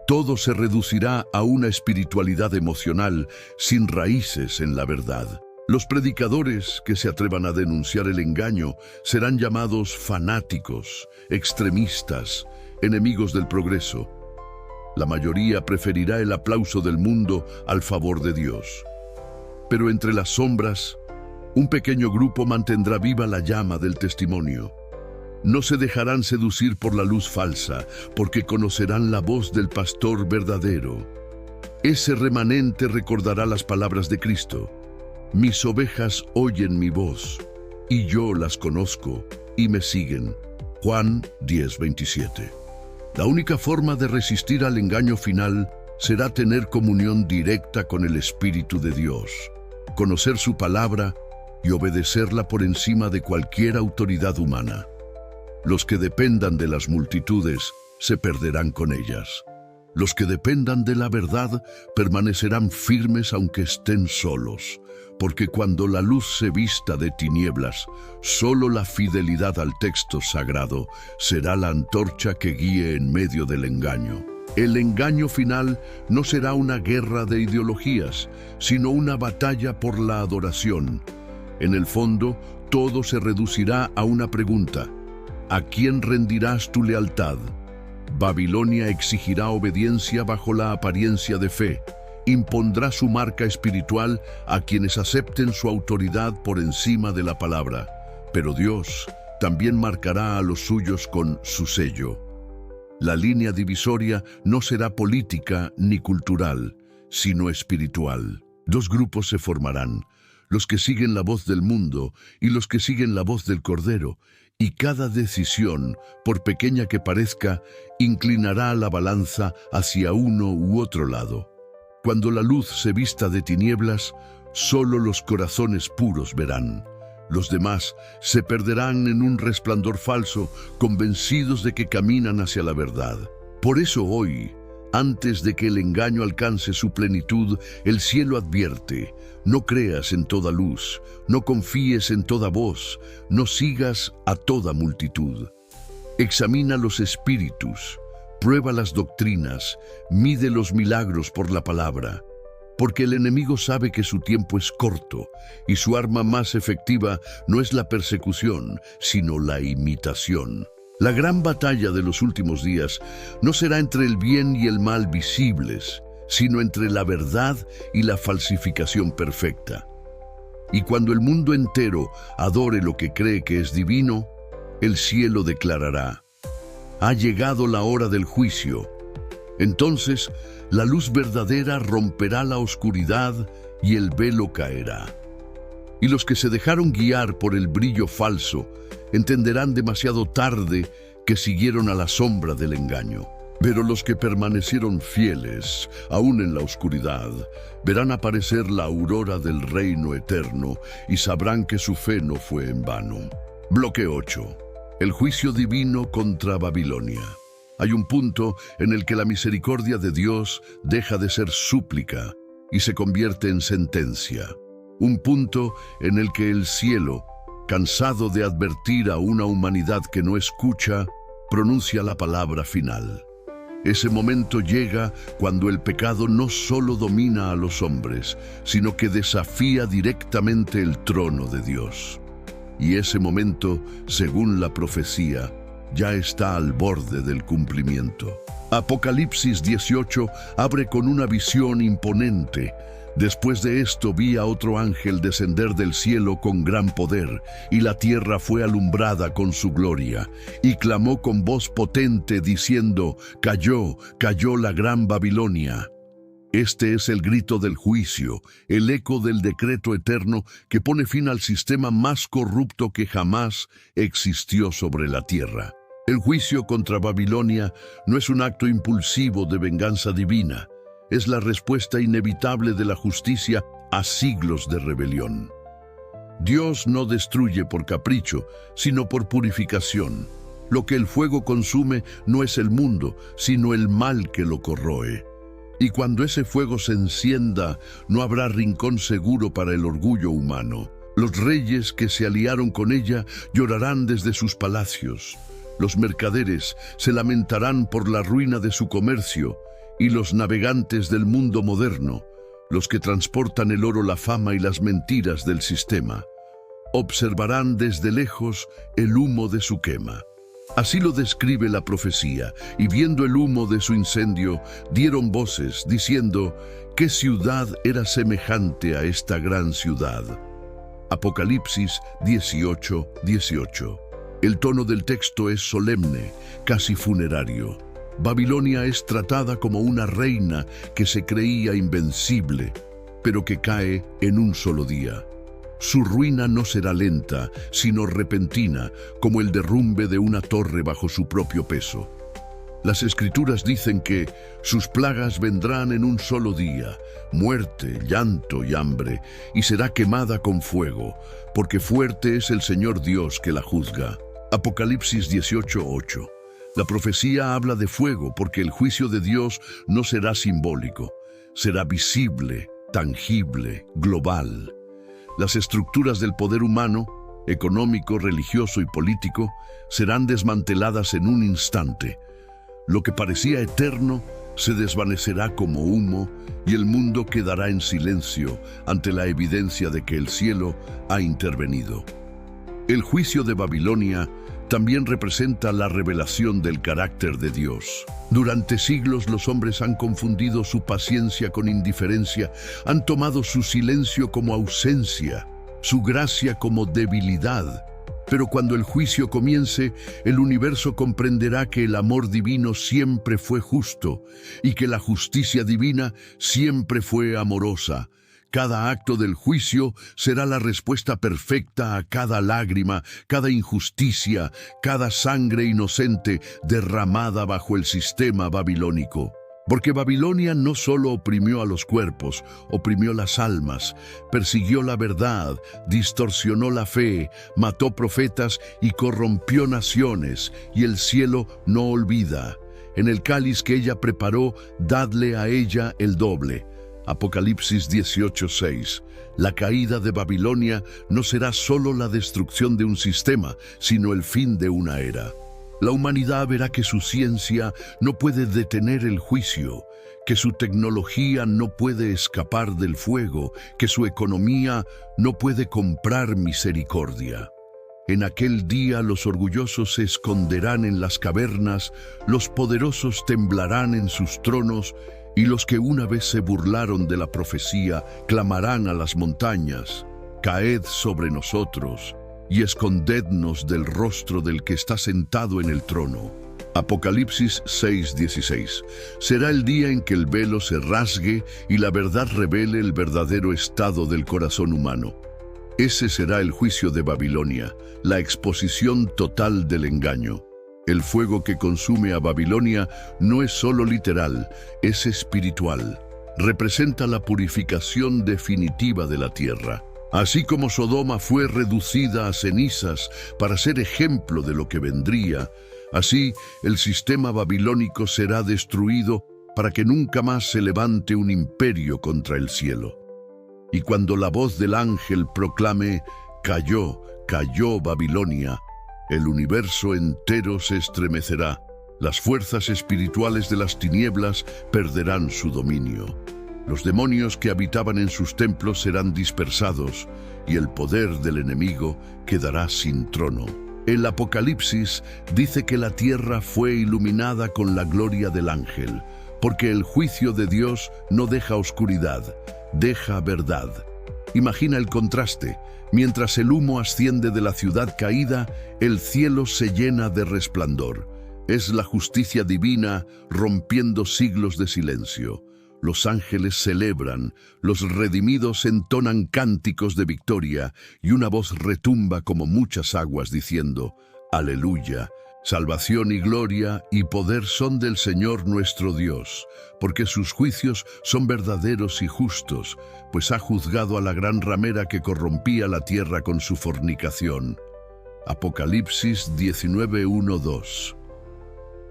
Todo se reducirá a una espiritualidad emocional sin raíces en la verdad. Los predicadores que se atrevan a denunciar el engaño serán llamados fanáticos, extremistas, enemigos del progreso. La mayoría preferirá el aplauso del mundo al favor de Dios. Pero entre las sombras, un pequeño grupo mantendrá viva la llama del testimonio. No se dejarán seducir por la luz falsa, porque conocerán la voz del pastor verdadero. Ese remanente recordará las palabras de Cristo. Mis ovejas oyen mi voz, y yo las conozco, y me siguen. Juan 10:27. La única forma de resistir al engaño final será tener comunión directa con el Espíritu de Dios, conocer su palabra y obedecerla por encima de cualquier autoridad humana. Los que dependan de las multitudes se perderán con ellas. Los que dependan de la verdad permanecerán firmes aunque estén solos, porque cuando la luz se vista de tinieblas, solo la fidelidad al texto sagrado será la antorcha que guíe en medio del engaño. El engaño final no será una guerra de ideologías, sino una batalla por la adoración. En el fondo, todo se reducirá a una pregunta: ¿a quién rendirás tu lealtad? Babilonia exigirá obediencia bajo la apariencia de fe. Impondrá su marca espiritual a quienes acepten su autoridad por encima de la palabra. Pero Dios también marcará a los suyos con su sello. La línea divisoria no será política ni cultural, sino espiritual. Dos grupos se formarán: los que siguen la voz del mundo y los que siguen la voz del Cordero, y cada decisión, por pequeña que parezca, inclinará la balanza hacia uno u otro lado. Cuando la luz se vista de tinieblas, solo los corazones puros verán. Los demás se perderán en un resplandor falso, convencidos de que caminan hacia la verdad. Por eso hoy, antes de que el engaño alcance su plenitud, el cielo advierte: no creas en toda luz, no confíes en toda voz, no sigas a toda multitud. Examina los espíritus, prueba las doctrinas, mide los milagros por la palabra. Porque el enemigo sabe que su tiempo es corto, y su arma más efectiva no es la persecución, sino la imitación. La gran batalla de los últimos días no será entre el bien y el mal visibles, sino entre la verdad y la falsificación perfecta. Y cuando el mundo entero adore lo que cree que es divino, el cielo declarará: ha llegado la hora del juicio. Entonces, la luz verdadera romperá la oscuridad y el velo caerá. Y los que se dejaron guiar por el brillo falso entenderán demasiado tarde que siguieron a la sombra del engaño. Pero los que permanecieron fieles, aún en la oscuridad, verán aparecer la aurora del reino eterno y sabrán que su fe no fue en vano. Bloque 8. El juicio divino contra Babilonia. Hay un punto en el que la misericordia de Dios deja de ser súplica y se convierte en sentencia. Un punto en el que el cielo, cansado de advertir a una humanidad que no escucha, pronuncia la palabra final. Ese momento llega cuando el pecado no solo domina a los hombres, sino que desafía directamente el trono de Dios. Y ese momento, según la profecía, ya está al borde del cumplimiento. Apocalipsis 18 abre con una visión imponente. Después de esto vi a otro ángel descender del cielo con gran poder, y la tierra fue alumbrada con su gloria, y clamó con voz potente diciendo: cayó, cayó la gran Babilonia. Este es el grito del juicio, el eco del decreto eterno que pone fin al sistema más corrupto que jamás existió sobre la tierra. El juicio contra Babilonia no es un acto impulsivo de venganza divina. Es la respuesta inevitable de la justicia a siglos de rebelión. Dios no destruye por capricho, sino por purificación. Lo que el fuego consume no es el mundo, sino el mal que lo corroe. Y cuando ese fuego se encienda, no habrá rincón seguro para el orgullo humano. Los reyes que se aliaron con ella llorarán desde sus palacios. Los mercaderes se lamentarán por la ruina de su comercio, y los navegantes del mundo moderno, los que transportan el oro, la fama y las mentiras del sistema, observarán desde lejos el humo de su quema. Así lo describe la profecía, y viendo el humo de su incendio, dieron voces, diciendo: ¿qué ciudad era semejante a esta gran ciudad? Apocalipsis 18:18. El tono del texto es solemne, casi funerario. Babilonia es tratada como una reina que se creía invencible, pero que cae en un solo día. Su ruina no será lenta, sino repentina, como el derrumbe de una torre bajo su propio peso. Las Escrituras dicen que sus plagas vendrán en un solo día: muerte, llanto y hambre, y será quemada con fuego, porque fuerte es el Señor Dios que la juzga. Apocalipsis 18:8. La profecía habla de fuego porque el juicio de Dios no será simbólico, será visible, tangible, global. Las estructuras del poder humano, económico, religioso y político, serán desmanteladas en un instante. Lo que parecía eterno se desvanecerá como humo y el mundo quedará en silencio ante la evidencia de que el cielo ha intervenido. El juicio de Babilonia también representa la revelación del carácter de Dios. Durante siglos los hombres han confundido su paciencia con indiferencia, han tomado su silencio como ausencia, su gracia como debilidad. Pero cuando el juicio comience, el universo comprenderá que el amor divino siempre fue justo y que la justicia divina siempre fue amorosa. Cada acto del juicio será la respuesta perfecta a cada lágrima, cada injusticia, cada sangre inocente derramada bajo el sistema babilónico. Porque Babilonia no solo oprimió a los cuerpos, oprimió las almas, persiguió la verdad, distorsionó la fe, mató profetas y corrompió naciones, y el cielo no olvida. En el cáliz que ella preparó, dadle a ella el doble. Apocalipsis 18:6. La caída de Babilonia no será solo la destrucción de un sistema, sino el fin de una era. La humanidad verá que su ciencia no puede detener el juicio, que su tecnología no puede escapar del fuego, que su economía no puede comprar misericordia. En aquel día los orgullosos se esconderán en las cavernas, los poderosos temblarán en sus tronos, y los que una vez se burlaron de la profecía clamarán a las montañas: «Caed sobre nosotros y escondednos del rostro del que está sentado en el trono». Apocalipsis 6:16. Será el día en que el velo se rasgue y la verdad revele el verdadero estado del corazón humano. Ese será el juicio de Babilonia, la exposición total del engaño. El fuego que consume a Babilonia no es solo literal, es espiritual. Representa la purificación definitiva de la tierra. Así como Sodoma fue reducida a cenizas para ser ejemplo de lo que vendría, así el sistema babilónico será destruido para que nunca más se levante un imperio contra el cielo. Y cuando la voz del ángel proclame: «Cayó, cayó Babilonia», el universo entero se estremecerá. Las fuerzas espirituales de las tinieblas perderán su dominio. Los demonios que habitaban en sus templos serán dispersados y el poder del enemigo quedará sin trono. El Apocalipsis dice que la tierra fue iluminada con la gloria del ángel, porque el juicio de Dios no deja oscuridad, deja verdad. Imagina el contraste. Mientras el humo asciende de la ciudad caída, el cielo se llena de resplandor. Es la justicia divina rompiendo siglos de silencio. Los ángeles celebran, los redimidos entonan cánticos de victoria y una voz retumba como muchas aguas diciendo: «Aleluya». Salvación y gloria y poder son del Señor nuestro Dios, porque sus juicios son verdaderos y justos, pues ha juzgado a la gran ramera que corrompía la tierra con su fornicación. Apocalipsis 19:1-2.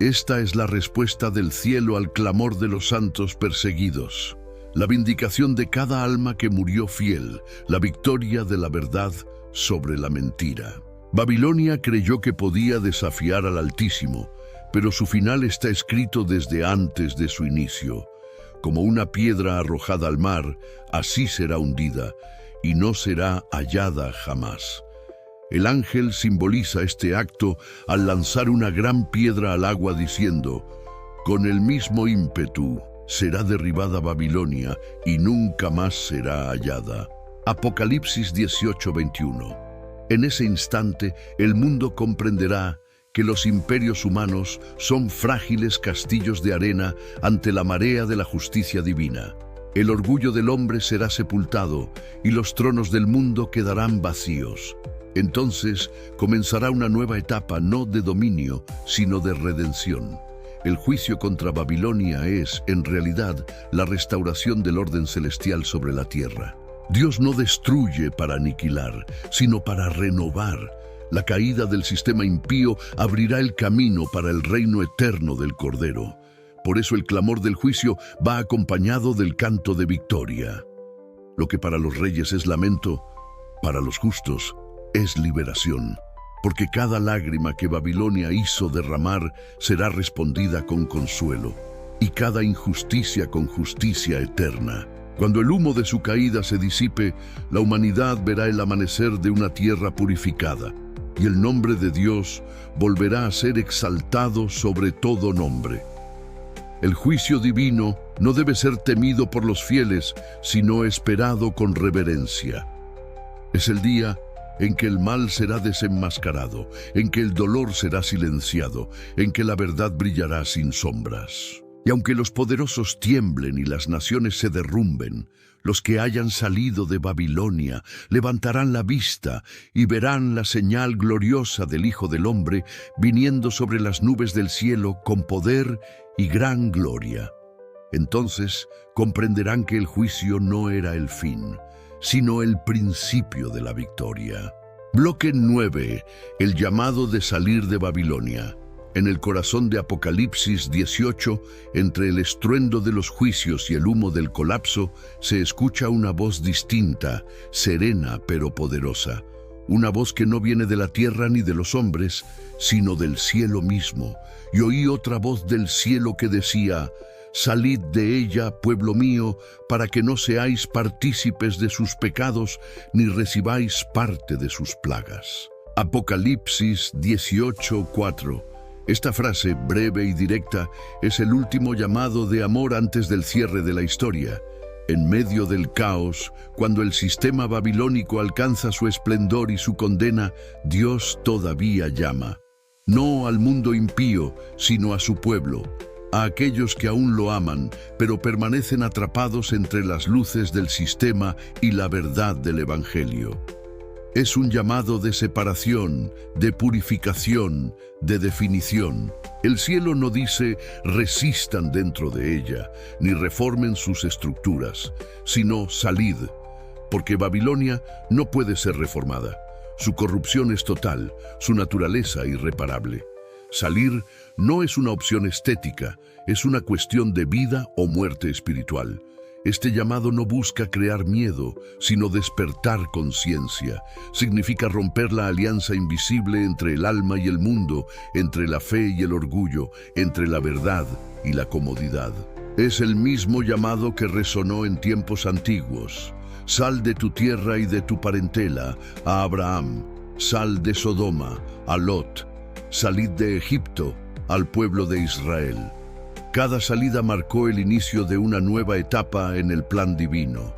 Esta es la respuesta del cielo al clamor de los santos perseguidos, la vindicación de cada alma que murió fiel, la victoria de la verdad sobre la mentira. Babilonia creyó que podía desafiar al Altísimo, pero su final está escrito desde antes de su inicio. Como una piedra arrojada al mar, así será hundida, y no será hallada jamás. El ángel simboliza este acto al lanzar una gran piedra al agua diciendo: «Con el mismo ímpetu será derribada Babilonia y nunca más será hallada». Apocalipsis 18:21. En ese instante, el mundo comprenderá que los imperios humanos son frágiles castillos de arena ante la marea de la justicia divina. El orgullo del hombre será sepultado y los tronos del mundo quedarán vacíos. Entonces comenzará una nueva etapa no de dominio, sino de redención. El juicio contra Babilonia es, en realidad, la restauración del orden celestial sobre la tierra. Dios no destruye para aniquilar, sino para renovar. La caída del sistema impío abrirá el camino para el reino eterno del Cordero. Por eso el clamor del juicio va acompañado del canto de victoria. Lo que para los reyes es lamento, para los justos es liberación, porque cada lágrima que Babilonia hizo derramar será respondida con consuelo, y cada injusticia con justicia eterna. Cuando el humo de su caída se disipe, la humanidad verá el amanecer de una tierra purificada. y el nombre de Dios volverá a ser exaltado sobre todo nombre. El juicio divino no debe ser temido por los fieles, sino esperado con reverencia. Es el día en que el mal será desenmascarado, en que el dolor será silenciado, en que la verdad brillará sin sombras. Y aunque los poderosos tiemblen y las naciones se derrumben, los que hayan salido de Babilonia levantarán la vista y verán la señal gloriosa del Hijo del Hombre viniendo sobre las nubes del cielo con poder y gran gloria. Entonces comprenderán que el juicio no era el fin, sino el principio de la victoria. Bloque 9. El llamado de salir de Babilonia. En el corazón de Apocalipsis 18, entre el estruendo de los juicios y el humo del colapso, se escucha una voz distinta, serena pero poderosa. Una voz que no viene de la tierra ni de los hombres, sino del cielo mismo. Y oí otra voz del cielo que decía: «Salid de ella, pueblo mío, para que no seáis partícipes de sus pecados, ni recibáis parte de sus plagas». Apocalipsis 18:4. Esta frase, breve y directa, es el último llamado de amor antes del cierre de la historia. En medio del caos, cuando el sistema babilónico alcanza su esplendor y su condena, Dios todavía llama. No al mundo impío, sino a su pueblo, a aquellos que aún lo aman, pero permanecen atrapados entre las luces del sistema y la verdad del Evangelio. Es un llamado de separación, de purificación, de definición. El cielo no dice resistan dentro de ella, ni reformen sus estructuras, sino salid, porque Babilonia no puede ser reformada. Su corrupción es total, su naturaleza irreparable. Salir no es una opción estética, es una cuestión de vida o muerte espiritual. Este llamado no busca crear miedo, sino despertar conciencia. Significa romper la alianza invisible entre el alma y el mundo, entre la fe y el orgullo, entre la verdad y la comodidad. Es el mismo llamado que resonó en tiempos antiguos. Sal de tu tierra y de tu parentela, a Abraham. Sal de Sodoma, a Lot. Salid de Egipto, al pueblo de Israel. Cada salida marcó el inicio de una nueva etapa en el plan divino.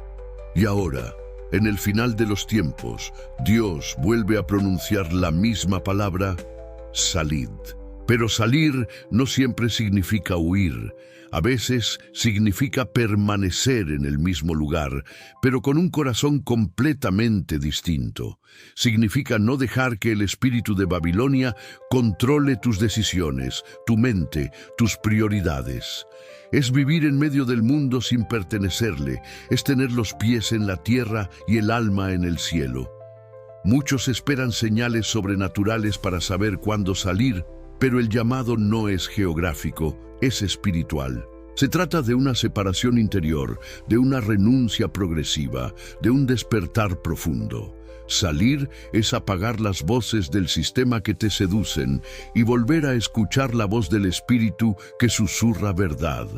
Y ahora, en el final de los tiempos, Dios vuelve a pronunciar la misma palabra, salid. Pero salir no siempre significa huir. A veces significa permanecer en el mismo lugar, pero con un corazón completamente distinto. Significa no dejar que el espíritu de Babilonia controle tus decisiones, tu mente, tus prioridades. Es vivir en medio del mundo sin pertenecerle, es tener los pies en la tierra y el alma en el cielo. Muchos esperan señales sobrenaturales para saber cuándo salir, pero el llamado no es geográfico, es espiritual. Se trata de una separación interior, de una renuncia progresiva, de un despertar profundo. Salir es apagar las voces del sistema que te seducen y volver a escuchar la voz del Espíritu que susurra verdad.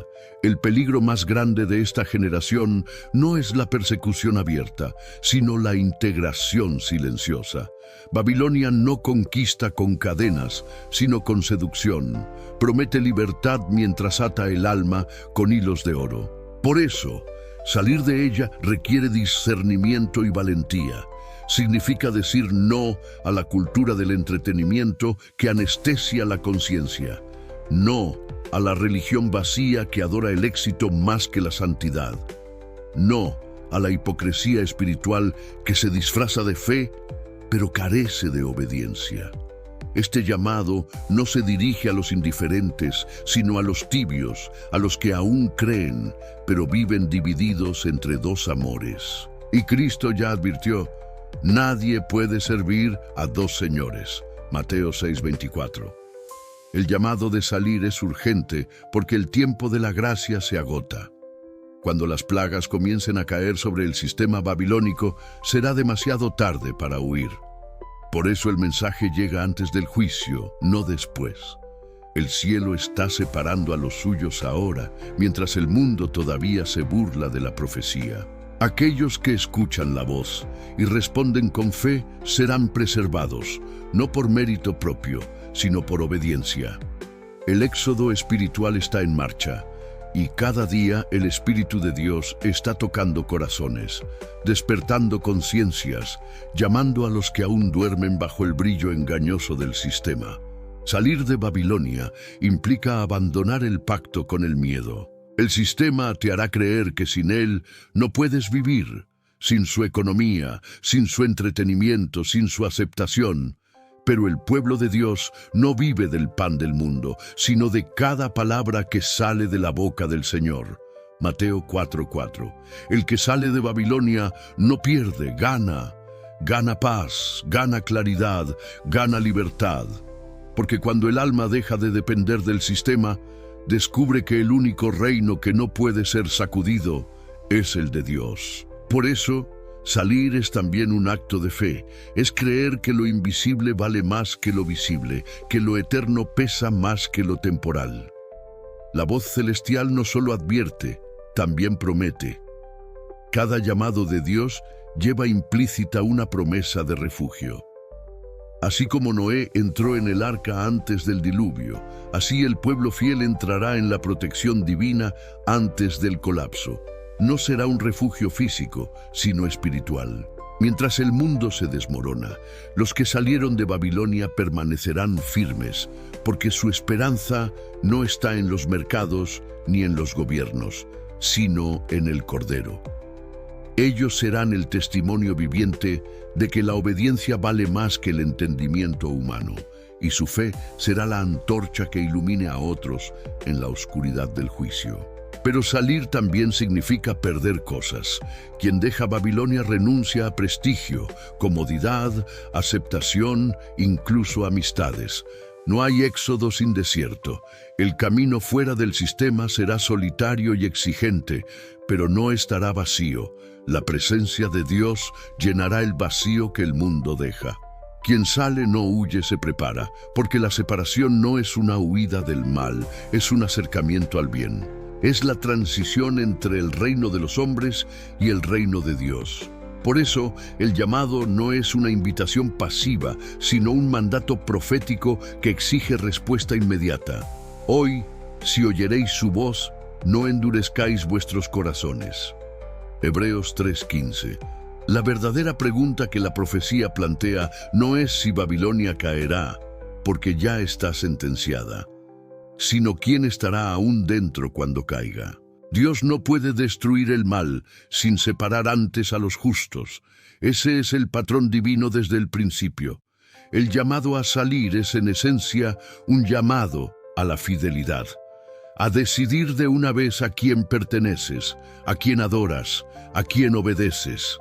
El peligro más grande de esta generación no es la persecución abierta, sino la integración silenciosa. Babilonia no conquista con cadenas, sino con seducción. Promete libertad mientras ata el alma con hilos de oro. Por eso, salir de ella requiere discernimiento y valentía. Significa decir no a la cultura del entretenimiento que anestesia la conciencia. No a la religión vacía que adora el éxito más que la santidad. No a la hipocresía espiritual que se disfraza de fe, pero carece de obediencia. Este llamado no se dirige a los indiferentes, sino a los tibios, a los que aún creen, pero viven divididos entre dos amores. Y Cristo ya advirtió: nadie puede servir a dos señores. Mateo 6:24. El llamado de salir es urgente porque el tiempo de la gracia se agota. Cuando las plagas comiencen a caer sobre el sistema babilónico, será demasiado tarde para huir. Por eso el mensaje llega antes del juicio, no después. El cielo está separando a los suyos ahora, mientras el mundo todavía se burla de la profecía. Aquellos que escuchan la voz y responden con fe serán preservados, no por mérito propio, sino por obediencia. El éxodo espiritual está en marcha, y cada día el Espíritu de Dios está tocando corazones, despertando conciencias, llamando a los que aún duermen bajo el brillo engañoso del sistema. Salir de Babilonia implica abandonar el pacto con el miedo. El sistema te hará creer que sin él no puedes vivir, sin su economía, sin su entretenimiento, sin su aceptación. Pero el pueblo de Dios no vive del pan del mundo, sino de cada palabra que sale de la boca del Señor. Mateo 4:4. El que sale de Babilonia no pierde, gana. Gana paz, gana claridad, gana libertad. Porque cuando el alma deja de depender del sistema, descubre que el único reino que no puede ser sacudido es el de Dios. Por eso, salir es también un acto de fe, es creer que lo invisible vale más que lo visible, que lo eterno pesa más que lo temporal. La voz celestial no solo advierte, también promete. Cada llamado de Dios lleva implícita una promesa de refugio. Así como Noé entró en el arca antes del diluvio, así el pueblo fiel entrará en la protección divina antes del colapso. No será un refugio físico, sino espiritual. Mientras el mundo se desmorona, los que salieron de Babilonia permanecerán firmes, porque su esperanza no está en los mercados ni en los gobiernos, sino en el Cordero. Ellos serán el testimonio viviente de que la obediencia vale más que el entendimiento humano, y su fe será la antorcha que ilumine a otros en la oscuridad del juicio. Pero salir también significa perder cosas. Quien deja Babilonia renuncia a prestigio, comodidad, aceptación, incluso amistades. No hay éxodo sin desierto. El camino fuera del sistema será solitario y exigente, pero no estará vacío. La presencia de Dios llenará el vacío que el mundo deja. Quien sale no huye, se prepara, porque la separación no es una huida del mal, es un acercamiento al bien. Es la transición entre el reino de los hombres y el reino de Dios. Por eso, el llamado no es una invitación pasiva, sino un mandato profético que exige respuesta inmediata. Hoy, si oyeréis su voz, no endurezcáis vuestros corazones. Hebreos 3:15. La verdadera pregunta que la profecía plantea no es si Babilonia caerá, porque ya está sentenciada, sino quién estará aún dentro cuando caiga. Dios no puede destruir el mal sin separar antes a los justos. Ese es el patrón divino desde el principio. El llamado a salir es en esencia un llamado a la fidelidad, a decidir de una vez a quién perteneces, a quién adoras, a quién obedeces.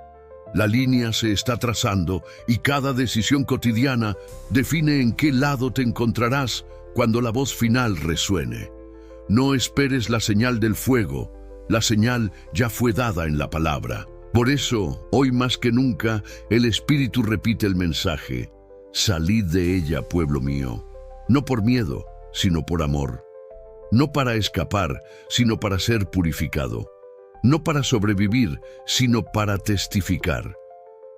La línea se está trazando y cada decisión cotidiana define en qué lado te encontrarás cuando la voz final resuene. No esperes la señal del fuego, la señal ya fue dada en la palabra. Por eso, hoy más que nunca, el Espíritu repite el mensaje: salid de ella, pueblo mío, no por miedo, sino por amor. No para escapar, sino para ser purificado. No para sobrevivir, sino para testificar.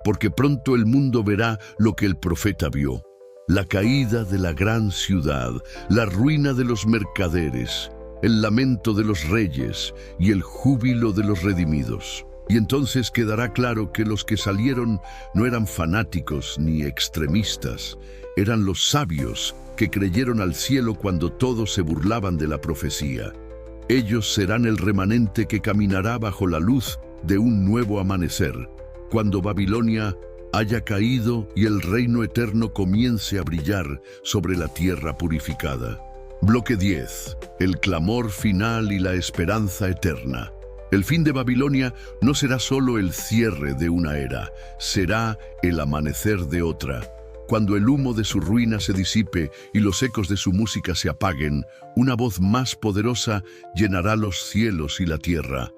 Porque pronto el mundo verá lo que el profeta vio: la caída de la gran ciudad, la ruina de los mercaderes, el lamento de los reyes y el júbilo de los redimidos. Y entonces quedará claro que los que salieron no eran fanáticos ni extremistas, eran los sabios que creyeron al cielo cuando todos se burlaban de la profecía. Ellos serán el remanente que caminará bajo la luz de un nuevo amanecer, cuando Babilonia haya caído y el reino eterno comience a brillar sobre la tierra purificada. Bloque 10. El clamor final y la esperanza eterna. El fin de Babilonia no será solo el cierre de una era, será el amanecer de otra. Cuando el humo de su ruina se disipe y los ecos de su música se apaguen, una voz más poderosa llenará los cielos y la tierra.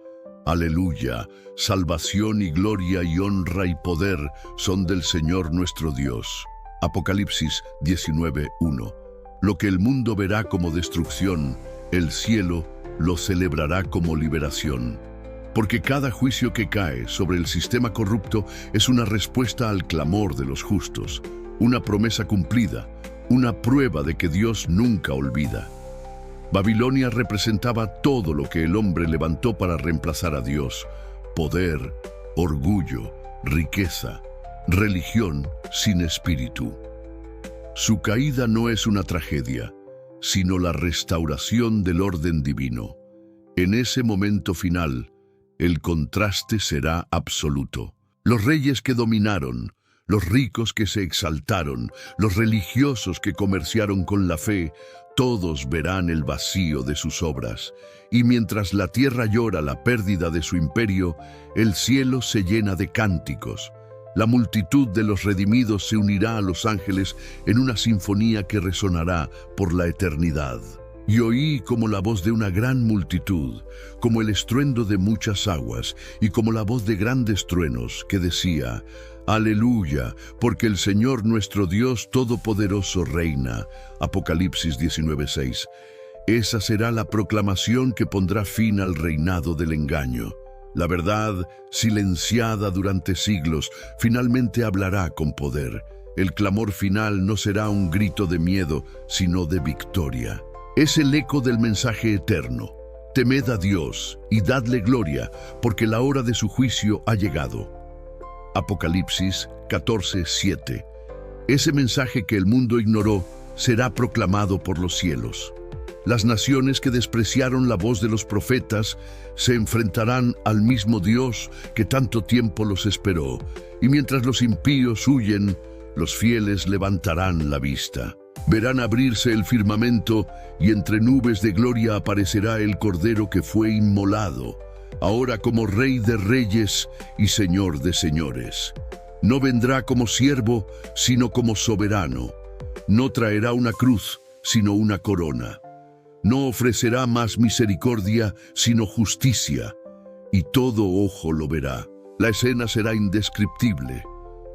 Aleluya, salvación y gloria y honra y poder son del Señor nuestro Dios. Apocalipsis 19:1. Lo que el mundo verá como destrucción, el cielo lo celebrará como liberación. porque cada juicio que cae sobre el sistema corrupto es una respuesta al clamor de los justos, una promesa cumplida, una prueba de que Dios nunca olvida. Babilonia representaba todo lo que el hombre levantó para reemplazar a Dios: poder, orgullo, riqueza, religión sin espíritu. Su caída no es una tragedia, sino la restauración del orden divino. En ese momento final, el contraste será absoluto. Los reyes que dominaron, los ricos que se exaltaron, los religiosos que comerciaron con la fe, todos verán el vacío de sus obras. Y mientras la tierra llora la pérdida de su imperio, el cielo se llena de cánticos. La multitud de los redimidos se unirá a los ángeles en una sinfonía que resonará por la eternidad. Y oí como la voz de una gran multitud, como el estruendo de muchas aguas, y como la voz de grandes truenos, que decía: Aleluya, porque el Señor nuestro Dios Todopoderoso reina. Apocalipsis 19:6. Esa será la proclamación que pondrá fin al reinado del engaño. La verdad, silenciada durante siglos, finalmente hablará con poder. El clamor final no será un grito de miedo, sino de victoria. Es el eco del mensaje eterno: temed a Dios y dadle gloria, porque la hora de su juicio ha llegado. Apocalipsis 14:7. Ese mensaje que el mundo ignoró será proclamado por los cielos. Las naciones que despreciaron la voz de los profetas se enfrentarán al mismo Dios que tanto tiempo los esperó, y mientras los impíos huyen, los fieles levantarán la vista. Verán abrirse el firmamento, y entre nubes de gloria aparecerá el Cordero que fue inmolado, ahora como Rey de reyes y Señor de señores. No vendrá como siervo, sino como soberano. No traerá una cruz, sino una corona. No ofrecerá más misericordia, sino justicia, y todo ojo lo verá. La escena será indescriptible.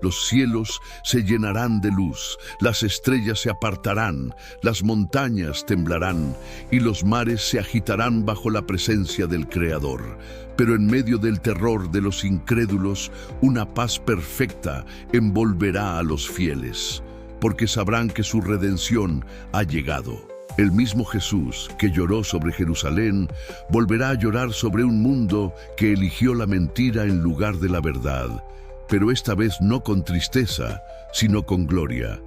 Los cielos se llenarán de luz, las estrellas se apartarán, las montañas temblarán, y los mares se agitarán bajo la presencia del Creador. Pero en medio del terror de los incrédulos, una paz perfecta envolverá a los fieles, porque sabrán que su redención ha llegado. El mismo Jesús que lloró sobre Jerusalén volverá a llorar sobre un mundo que eligió la mentira en lugar de la verdad, pero esta vez no con tristeza, sino con gloria.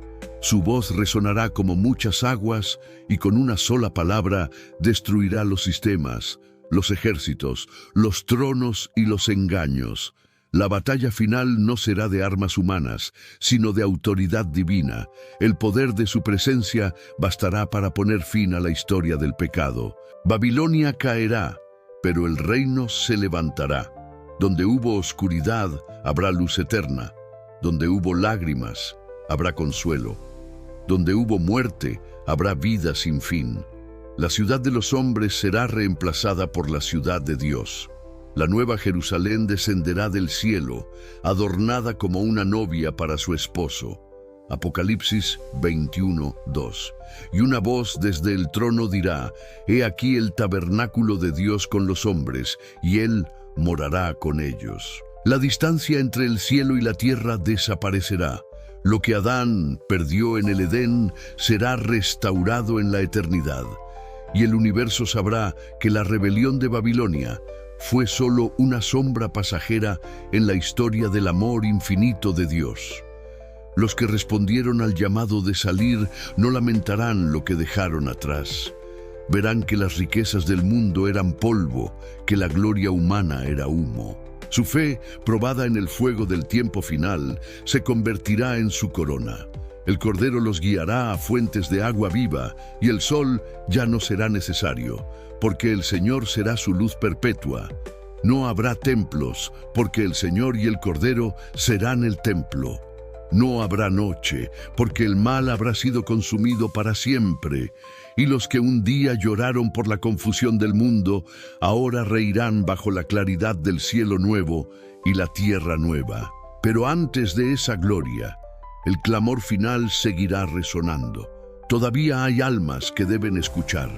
Su voz resonará como muchas aguas, y con una sola palabra destruirá los sistemas, los ejércitos, los tronos y los engaños. La batalla final no será de armas humanas, sino de autoridad divina. El poder de su presencia bastará para poner fin a la historia del pecado. Babilonia caerá, pero el reino se levantará. Donde hubo oscuridad, habrá luz eterna. Donde hubo lágrimas, habrá consuelo. Donde hubo muerte, habrá vida sin fin. La ciudad de los hombres será reemplazada por la ciudad de Dios. La nueva Jerusalén descenderá del cielo, adornada como una novia para su esposo. Apocalipsis 21:2. Y una voz desde el trono dirá: He aquí el tabernáculo de Dios con los hombres, y Él morará con ellos. La distancia entre el cielo y la tierra desaparecerá. Lo que Adán perdió en el Edén será restaurado en la eternidad. Y el universo sabrá que la rebelión de Babilonia fue solo una sombra pasajera en la historia del amor infinito de Dios. Los que respondieron al llamado de salir no lamentarán lo que dejaron atrás. Verán que las riquezas del mundo eran polvo, que la gloria humana era humo. Su fe, probada en el fuego del tiempo final, se convertirá en su corona. El Cordero los guiará a fuentes de agua viva, y el sol ya no será necesario, porque el Señor será su luz perpetua. No habrá templos, porque el Señor y el Cordero serán el templo. No habrá noche, porque el mal habrá sido consumido para siempre. Y los que un día lloraron por la confusión del mundo, ahora reirán bajo la claridad del cielo nuevo y la tierra nueva. Pero antes de esa gloria, el clamor final seguirá resonando. Todavía hay almas que deben escuchar.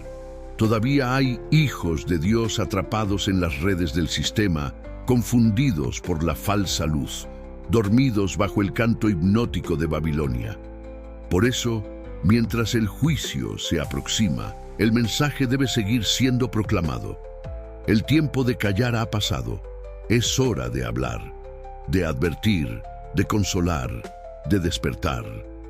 Todavía hay hijos de Dios atrapados en las redes del sistema, confundidos por la falsa luz, dormidos bajo el canto hipnótico de Babilonia. Por eso, mientras el juicio se aproxima, el mensaje debe seguir siendo proclamado. El tiempo de callar ha pasado. Es hora de hablar, de advertir, de consolar, de despertar.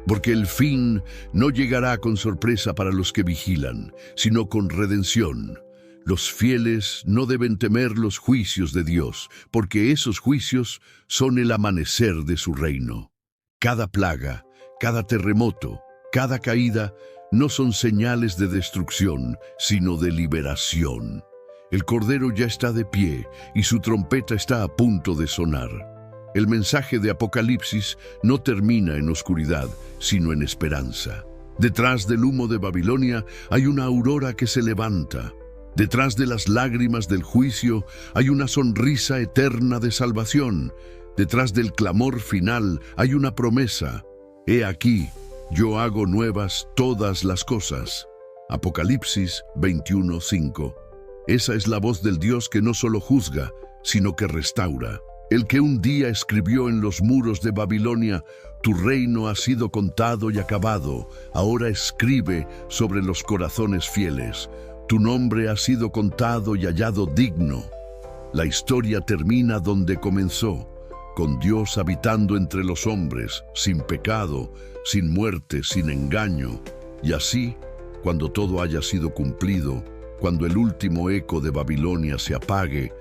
Porque el fin no llegará con sorpresa para los que vigilan, sino con redención. Los fieles no deben temer los juicios de Dios, porque esos juicios son el amanecer de su reino. Cada plaga, cada terremoto, cada caída no son señales de destrucción, sino de liberación. El Cordero ya está de pie y su trompeta está a punto de sonar. El mensaje de Apocalipsis no termina en oscuridad, sino en esperanza. Detrás del humo de Babilonia hay una aurora que se levanta. Detrás de las lágrimas del juicio hay una sonrisa eterna de salvación. Detrás del clamor final hay una promesa. He aquí, yo hago nuevas todas las cosas. Apocalipsis 21:5. Esa es la voz del Dios que no solo juzga, sino que restaura. El que un día escribió en los muros de Babilonia: tu reino ha sido contado y acabado, ahora escribe sobre los corazones fieles. Tu nombre ha sido contado y hallado digno. La historia termina donde comenzó, con Dios habitando entre los hombres, sin pecado, sin muerte, sin engaño. Y así, cuando todo haya sido cumplido, cuando el último eco de Babilonia se apague,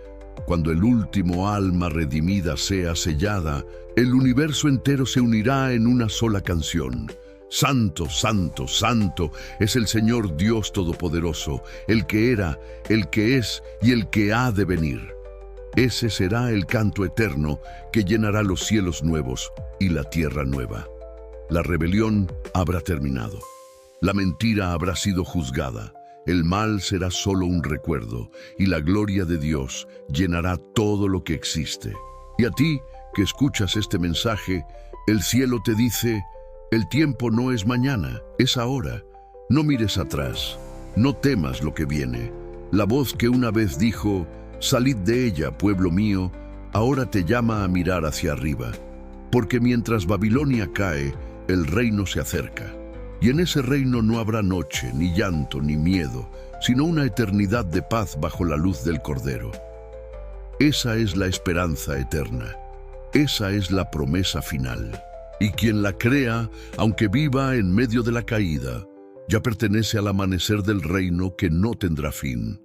cuando el último alma redimida sea sellada, el universo entero se unirá en una sola canción. Santo, santo, santo es el Señor Dios Todopoderoso, el que era, el que es y el que ha de venir. Ese será el canto eterno que llenará los cielos nuevos y la tierra nueva. La rebelión habrá terminado. La mentira habrá sido juzgada. El mal será solo un recuerdo, y la gloria de Dios llenará todo lo que existe. Y a ti, que escuchas este mensaje, el cielo te dice: el tiempo no es mañana, es ahora. No mires atrás, no temas lo que viene. La voz que una vez dijo: salid de ella, pueblo mío, ahora te llama a mirar hacia arriba. Porque mientras Babilonia cae, el reino se acerca. Y en ese reino no habrá noche, ni llanto, ni miedo, sino una eternidad de paz bajo la luz del Cordero. Esa es la esperanza eterna. Esa es la promesa final. Y quien la crea, aunque viva en medio de la caída, ya pertenece al amanecer del reino que no tendrá fin.